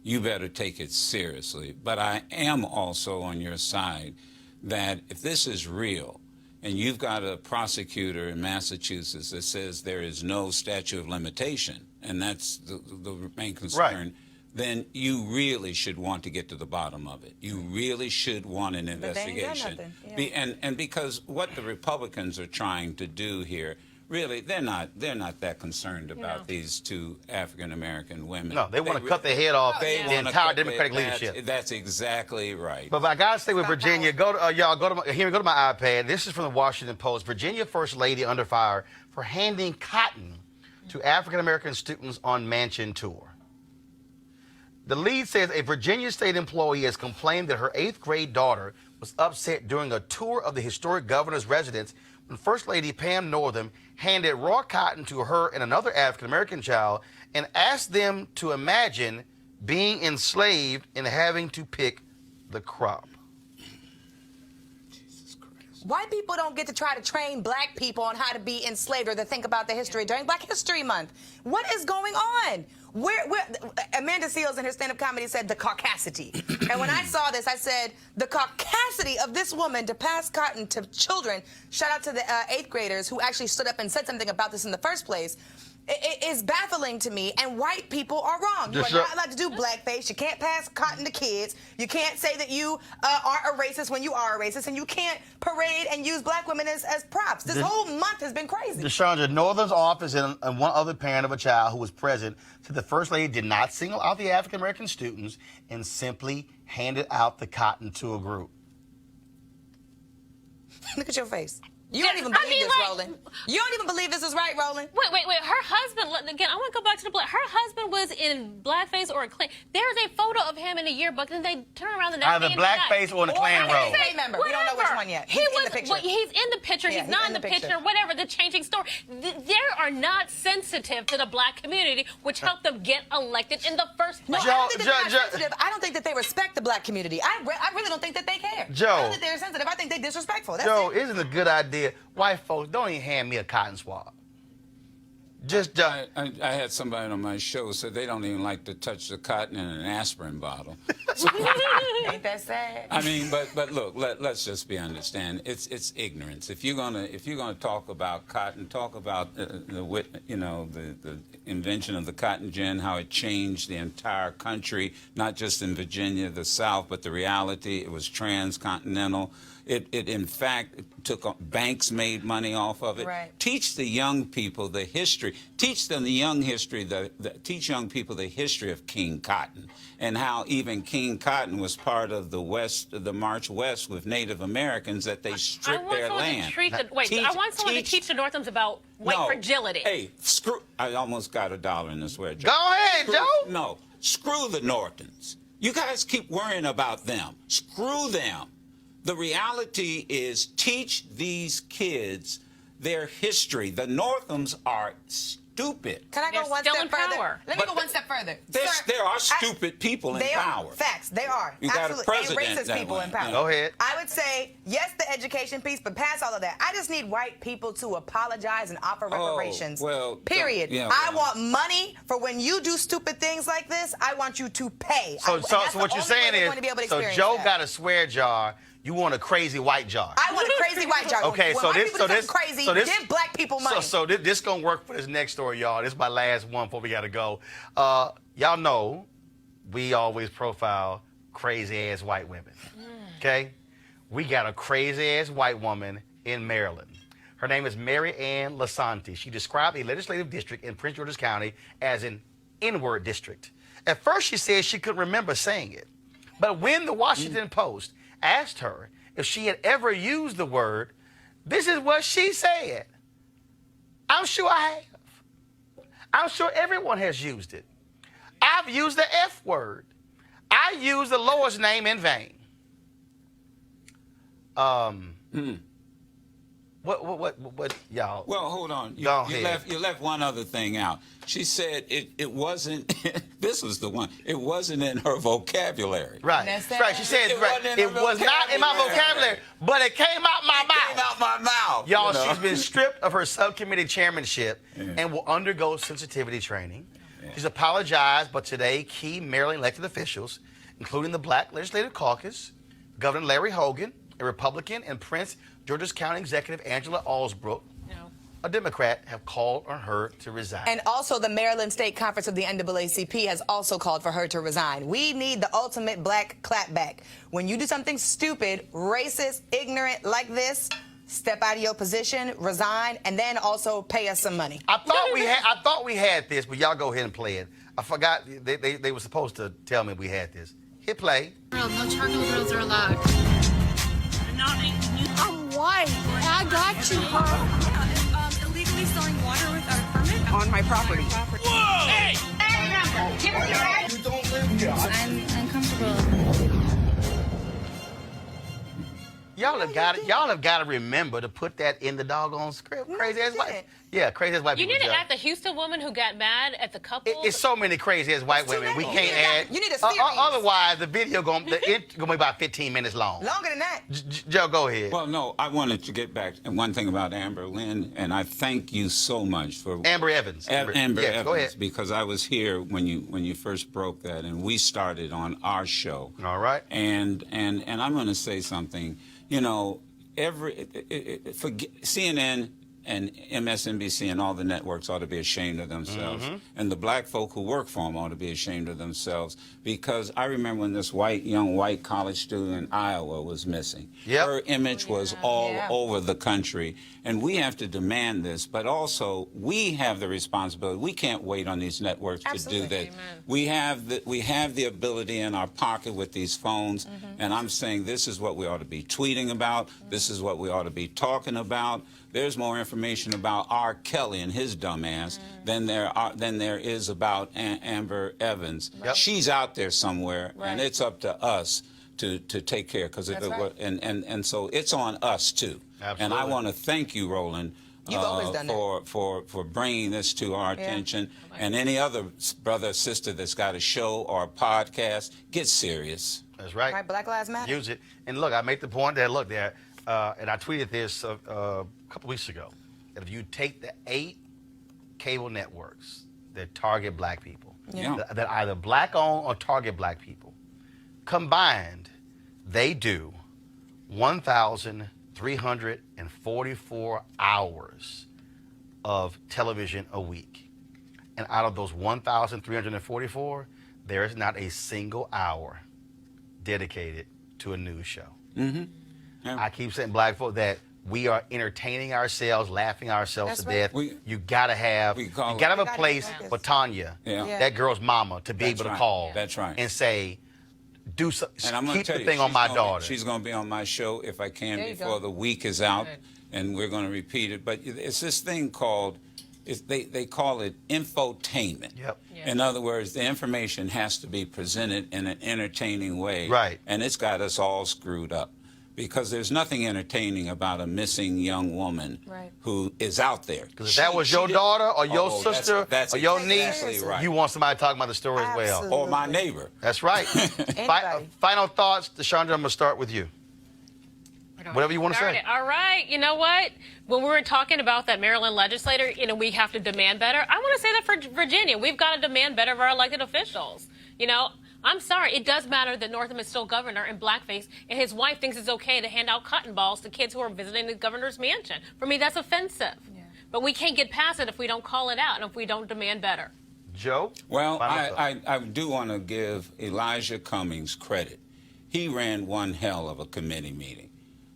L: you better take it seriously. But I am also on your side that if this is real, and you've got a prosecutor in Massachusetts that says there is no statute of limitation, and that's the main concern,
A: right,
L: then you really should want to get to the bottom of it. You really should want an investigation.
K: But they ain't done nothing.
L: And because what the Republicans are trying to do here, really, they're not that concerned about these two African-American women.
A: No, they want to cut the head off the entire Democratic leadership.
L: That's exactly right.
A: But I gotta stay with Virginia. Go to go to my iPad. This is from the Washington Post. Virginia First Lady under fire for handing cotton to African-American students on mansion tour. The lead says a Virginia state employee has complained that her 8th grade daughter was upset during a tour of the historic governor's residence when First Lady Pam Northam handed raw cotton to her and another African-American child and asked them to imagine being enslaved and having to pick the crop.
K: White people don't get to try to train black people on how to be enslaved or to think about the history during Black History Month. What is going on? Amanda Seales in her stand-up comedy said the caucasity. And when I saw this, I said, the caucasity of this woman to pass cotton to children, shout out to the 8th graders who actually stood up and said something about this in the first place, it is baffling to me, and white people are wrong. You are not allowed to do blackface. You can't pass cotton to kids. You can't say that you aren't a racist when you are a racist, and you can't parade and use black women as props. This whole month has been crazy.
A: Deshandra, Northam's office and one other parent of a child who was present said the First Lady did not single out the African-American students and simply handed out the cotton to a group.
K: Look at your face. You don't even believe this, Roland. You don't even believe this is right, Roland.
M: Wait. Her husband, again, I want to go back to the black. Her husband was in blackface or a Klan. There's a photo of him in a yearbook, and they turn around the next day.
A: Either blackface or in the Klan robe.
K: Remember, we don't know which one yet. He's in the picture.
M: He's in the picture.
K: Yeah,
M: he's not in the picture. Whatever, the changing story. They are not sensitive to the black community, which helped them get elected in the first place.
K: No, I don't think that they're not sensitive. I don't think that they respect the black community. I really don't think that they care.
A: Joe.
K: I don't think they're sensitive. I think they're disrespectful. That's
A: Joe,
K: it.
A: isn't it a good idea? White folks, don't even hand me a cotton swab.
L: I had somebody on my show say they don't even like to touch the cotton in an aspirin bottle.
K: Ain't that sad?
L: I mean, but look, let's just understand. It's ignorance. If you're gonna talk about cotton, talk about the invention of the cotton gin, how it changed the entire country, not just in Virginia, the South, but the reality. It was transcontinental. It in fact took banks made money off of it.
K: Right.
L: Teach the young people the history. Teach them teach young people the history of King Cotton and how even King Cotton was part of the March West with Native Americans, that they stripped their land.
M: I want someone to teach the Northams about white fragility.
L: Hey, I almost got $1 in this way.
A: Go ahead, Joe.
L: No, screw the Northams. You guys keep worrying about them. Screw them. The reality is, teach these kids their history. The Northams are stupid.
K: Can I go one step further? Let me go one step further.
L: There are stupid people in power.
K: Facts. They are.
L: You got a president
K: and racist people in power.
A: Go ahead.
K: I would say, yes, the education piece, but past all of that, I just need white people to apologize and offer reparations. Period. I want money for when you do stupid things like this. I want you to pay.
A: So what you're saying is, so Joe got a swear jar. You want a crazy white jar.
K: I want a crazy white jar.
A: Okay,
K: when give black people money.
A: So this gonna work for this next story, y'all. This is my last one before we gotta go. Y'all know we always profile crazy-ass white women, okay? We got a crazy-ass white woman in Maryland. Her name is Mary Ann Lasanti. She described a legislative district in Prince George's County as an N-word district. At first, she said she couldn't remember saying it. But when the Washington Post asked her if she had ever used the word, this is what she said. I'm sure I have. I'm sure everyone has used it. I've used the F word. I use the Lord's name in vain. What, y'all?
L: Well, hold on. You left one other thing out. She said it wasn't, this was the one, it wasn't in her vocabulary.
A: Right. Right. She said it was not in my vocabulary, but it came out my mouth.
L: It came out my mouth.
A: Y'all, she's been stripped of her subcommittee chairmanship and will undergo sensitivity training. She's apologized, but today key Maryland elected officials, including the Black Legislative Caucus, Governor Larry Hogan, a Republican, and Prince George's County Executive Angela Alsbrook, a Democrat, have called on her to resign.
K: And also the Maryland State Conference of the NAACP has also called for her to resign. We need the ultimate black clapback. When you do something stupid, racist, ignorant like this, step out of your position, resign, and then also pay us some money.
A: I thought we had this, but y'all go ahead and play it. I forgot they were supposed to tell me we had this. Hit play.
Q: No charcoal grills are allowed. I'm white. I got you, huh?
R: Illegally selling water without a permit
K: on my property.
R: Whoa! Hey!
A: You don't live here.
P: I'm uncomfortable.
A: Y'all have got to remember to put that in the doggone script. Crazy ass white. Yeah, crazy ass white
M: You
A: people.
M: need to add the Houston woman who got mad at the couple.
A: It's so many crazy ass white women. We can't add.
K: You need a series.
A: Otherwise, the video gonna be about 15 minutes long.
K: Longer than that.
A: Joe, go ahead.
L: Well, no, I wanted to get back and one thing about Amber Lynn, and I thank you so much for
A: Amber Evans.
L: Amber
A: yes,
L: Evans,
A: go ahead.
L: because I was here when you first broke that, and we started on our show.
A: All right.
L: And I'm going to say something. You know, for CNN and MSNBC and all the networks ought to be ashamed of themselves. And the black folk who work for them ought to be ashamed of themselves, because I remember when this young white college student in Iowa was missing. Her image was all over the country. And we have to demand this, but also we have the responsibility. We can't wait on these networks to do that. We have the ability in our pocket with these phones, and I'm saying this is what we ought to be tweeting about. This is what we ought to be talking about. There's more information about R. Kelly and his dumbass than there is about Amber Evans. She's out there somewhere, and it's up to us to take care, because and so it's on us too.
A: Absolutely.
L: And I want to thank you, Roland, for bringing this to our attention. And any other brother or sister that's got a show or a podcast, get serious.
A: That's right.
K: Right, Black Lives Matter.
A: Use it. And look, I make the point that look there, and I tweeted this a couple weeks ago, that if you take the 8 cable networks that target black people, that either black-owned or target black people, combined, they do 1,344 hours of television a week. And out of those 1,344, there is not a single hour dedicated to a news show. I keep saying, black folk, that we are entertaining ourselves, laughing ourselves to death. You gotta have a place for Tanya, that girl's mama, to be able to call and say, do so, and I'm keep the thing on my daughter.
L: She's going to be on my show if I can before the week is out, and we're going to repeat it. But it's this thing called, they call it infotainment. In other words, the information has to be presented in an entertaining way.
A: Right.
L: And it's got us all screwed up, because there's nothing entertaining about a missing young woman who is out there.
A: Because if that was your daughter or your sister or your niece,
L: right.
A: you want somebody talking about the story as well.
L: Or my neighbor.
A: That's right. Final thoughts, Deshandra, I'm going to start with you. Whatever you want to say.
M: All right. You know what? When we were talking about that Maryland legislator, we have to demand better. I want to say that for Virginia, we've got to demand better of our elected officials. I'm sorry, it does matter that Northam is still governor in blackface, and his wife thinks it's okay to hand out cotton balls to kids who are visiting the governor's mansion. For me, that's offensive. But we can't get past it if we don't call it out and if we don't demand better.
A: Joe?
L: Well, I do want to give Elijah Cummings credit. He ran one hell of a committee meeting.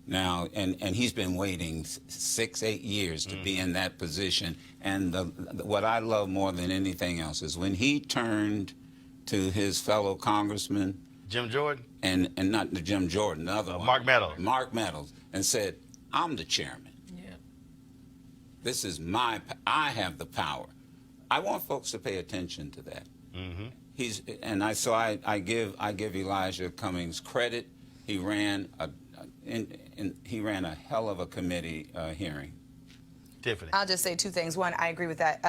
L: Now, and he's been waiting 6-8 years to be in that position. And what I love more than anything else is when he turned to his fellow congressman,
A: Jim Jordan,
L: and not the Jim Jordan, the other one, Mark Meadows, and said, "I'm the chairman.
M: Yeah.
L: This is I have the power." I want folks to pay attention to that. I give Elijah Cummings credit. He ran a hell of a committee hearing.
A: Tiffany.
K: I'll just say two things. One, I agree with that.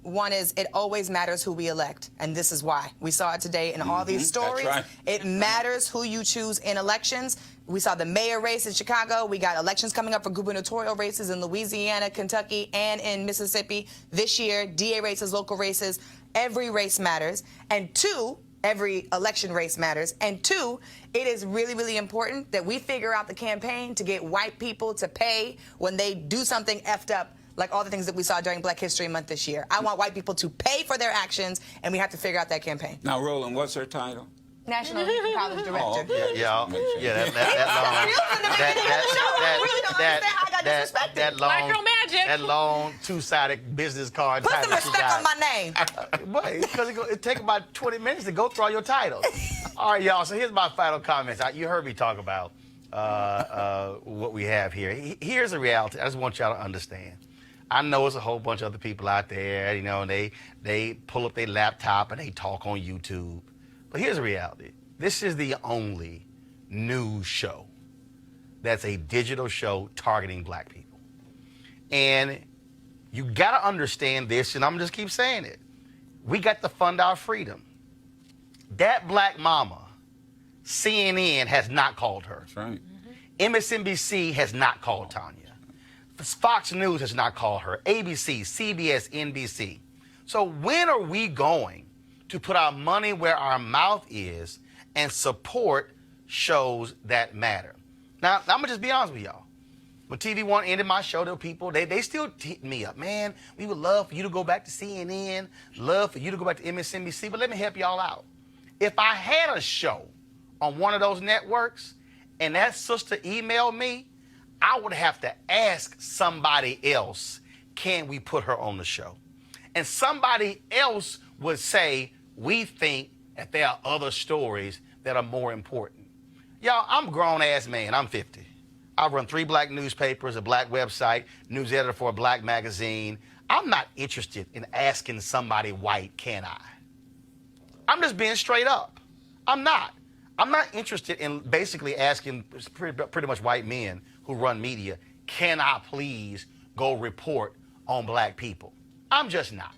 K: One is it always matters who we elect, and this is why. We saw it today in all these stories.
L: That's right.
K: It matters who you choose in elections. We saw the mayor race in Chicago. We got elections coming up for gubernatorial races in Louisiana, Kentucky, and in Mississippi this year. DA races, local races. Every race matters. And two, every election race matters. And two, it is really, really important that we figure out the campaign to get white people to pay when they do something effed up, like all the things that we saw during Black History Month this year. I want white people to pay for their actions, and we have to figure out that campaign.
L: Now, Roland, what's her title?
K: National College Director.
L: Oh, okay.
A: That long two-sided business card.
K: Put some respect on my name.
A: Because it take about 20 minutes to go through all your titles. All right, y'all. So here's my final comments. You heard me talk about what we have here. Here's the reality. I just want y'all to understand. I know it's a whole bunch of other people out there, you know, and they pull up their laptop and they talk on YouTube. But here's the reality. This is the only news show that's a digital show targeting black people. And you got to understand this, and I'm just keep saying it. We got to fund our freedom. That black mama, CNN has not called her.
L: That's right.
A: MSNBC has not called Tanya. Fox News has not called her. ABC, CBS, NBC. So when are we going to put our money where our mouth is and support shows that matter? Now, I'm going to just be honest with y'all. When TV One ended my show, there were people, they still hit me up. Man, we would love for you to go back to CNN, love for you to go back to MSNBC, but let me help y'all out. If I had a show on one of those networks and that sister emailed me, I would have to ask somebody else, can we put her on the show? And somebody else would say, we think that there are other stories that are more important. Y'all, I'm a grown-ass man. I'm 50. I run 3 black newspapers, a black website, news editor for a black magazine. I'm not interested in asking somebody white, can I? I'm just being straight up. I'm not. I'm not interested in basically asking pretty much white men who run media, can I please go report on black people? I'm just not.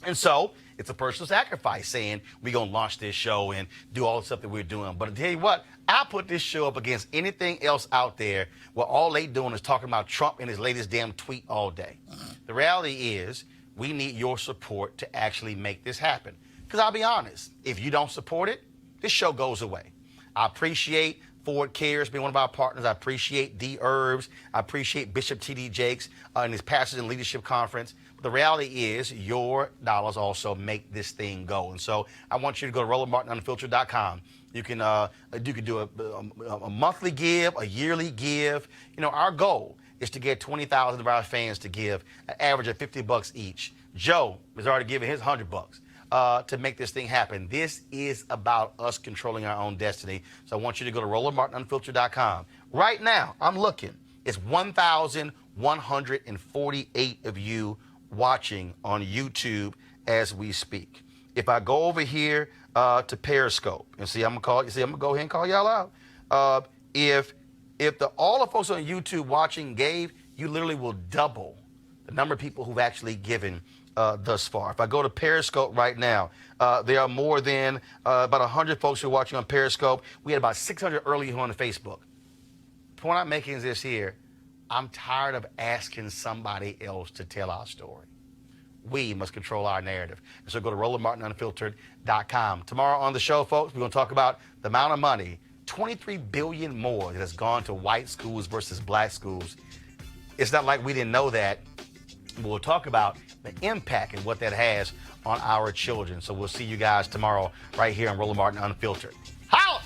A: And so it's a personal sacrifice saying we're going to launch this show and do all the stuff that we're doing. But I tell you what, I put this show up against anything else out there where all they doing is talking about Trump and his latest damn tweet all day. The reality is we need your support to actually make this happen. Because I'll be honest, if you don't support it, this show goes away. I appreciate Ford Cares being one of our partners. I appreciate D. Herbs. I appreciate Bishop T.D. Jakes and his Pastors and Leadership Conference. But the reality is your dollars also make this thing go. And so I want you to go to RolandMartinUnfiltered.com. You can do a monthly give, a yearly give. You know, our goal is to get 20,000 of our fans to give an average of $50 each. Joe has already given his $100 to make this thing happen. This is about us controlling our own destiny. So I want you to go to RolandMartinUnfiltered.com. Right now, I'm looking. It's 1,148 of you watching on YouTube as we speak. If I go over here to Periscope, and see, I'm gonna go ahead and call y'all out. If all the folks on YouTube watching gave, you literally will double the number of people who've actually given thus far. If I go to Periscope right now, there are more than about 100 folks who are watching on Periscope. We had about 600 earlier on Facebook. The point I'm making is this here. I'm tired of asking somebody else to tell our story. We must control our narrative. And so go to RolandMartinUnfiltered.com. Tomorrow on the show, folks, we're going to talk about the amount of money, $23 billion more that has gone to white schools versus black schools. It's not like we didn't know that. We'll talk about the impact and what that has on our children. So we'll see you guys tomorrow right here on Roland Martin Unfiltered. Holla!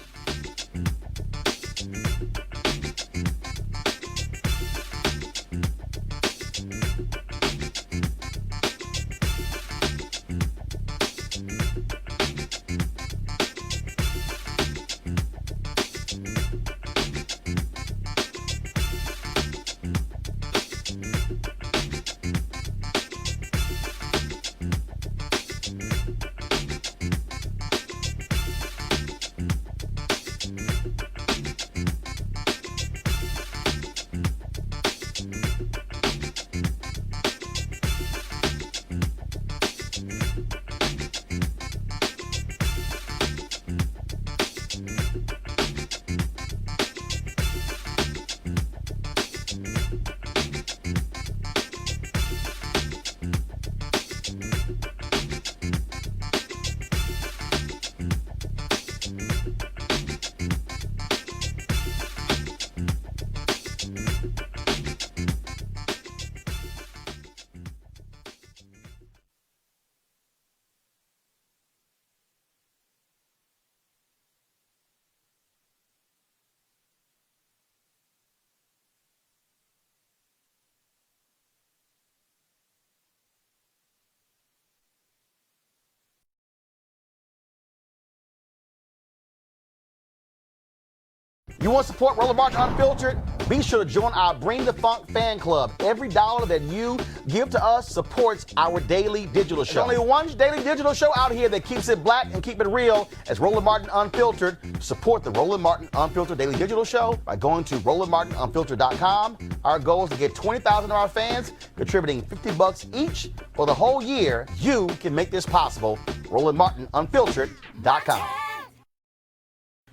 A: You want to support Roland Martin Unfiltered? Be sure to join our Bring the Funk fan club. Every dollar that you give to us supports our daily digital show. There's only one daily digital show out here that keeps it black and keep it real as Roland Martin Unfiltered. Support the Roland Martin Unfiltered daily digital show by going to RolandMartinUnfiltered.com. Our goal is to get 20,000 of our fans contributing $50 each for the whole year. You can make this possible. RolandMartinUnfiltered.com.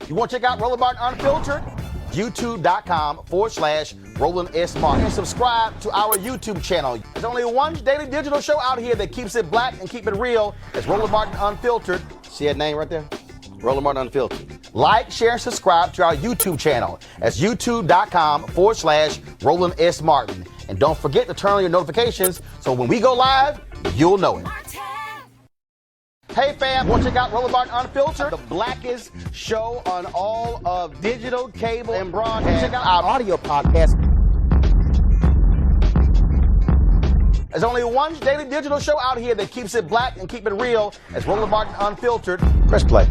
A: You want to check out Roland Martin Unfiltered? YouTube.com/Roland S. Martin. And subscribe to our YouTube channel. There's only one daily digital show out here that keeps it black and keep it real. It's Roland Martin Unfiltered. See that name right there? Roland Martin Unfiltered. Like, share, and subscribe to our YouTube channel. That's YouTube.com/Roland S. Martin. And don't forget to turn on your notifications so when we go live, you'll know it. Hey fam, want to check out Roland Martin Unfiltered? The blackest show on all of digital, cable, and broadcast. Check out our audio podcast. There's only one daily digital show out here that keeps it black and keep it real. It's Roland Martin Unfiltered. Press play.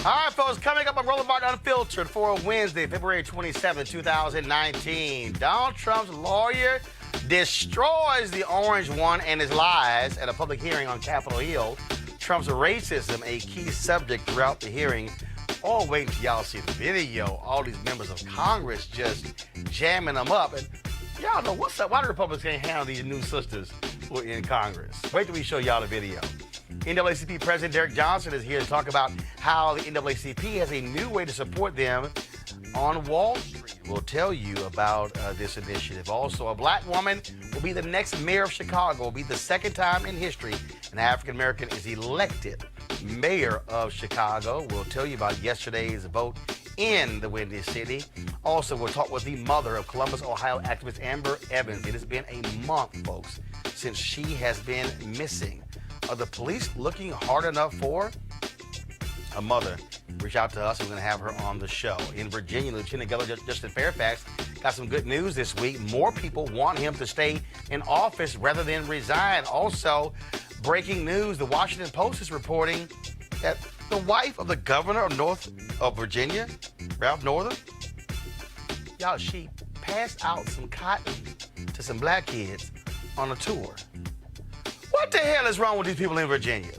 A: All right, folks, coming up on Roland Martin Unfiltered for Wednesday, February 27, 2019. Donald Trump's lawyer destroys the orange one and his lies at a public hearing on Capitol Hill. Trump's racism, a key subject throughout the hearing. Oh, wait till y'all see the video. All these members of Congress just jamming them up. And y'all know what's up. Why the Republicans can't handle these new sisters who are in Congress? Wait till we show y'all the video. NAACP President Derek Johnson is here to talk about how the NAACP has a new way to support them on Wall Street. We'll tell you about this initiative. Also, a black woman will be the next mayor of Chicago. It will be the second time in history an African American is elected mayor of Chicago. We'll tell you about yesterday's vote in the Windy City. Also, we'll talk with the mother of Columbus, Ohio activist Amber Evans. It has been a month, folks, since she has been missing. Are the police looking hard enough for her? A mother reached out to us. We're going to have her on the show. In Virginia, Lieutenant Governor Justin Fairfax got some good news this week. More people want him to stay in office rather than resign. Also, breaking news, the Washington Post is reporting that the wife of the governor of Virginia, Ralph Northam, y'all, she passed out some cotton to some black kids on a tour. What the hell is wrong with these people in Virginia?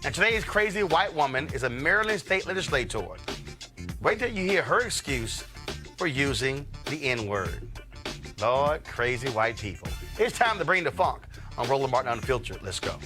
A: And today's crazy white woman is a Maryland state legislator. Wait till you hear her excuse for using the N-word. Lord, crazy white people. It's time to bring the funk on Roland Martin Unfiltered. Let's go.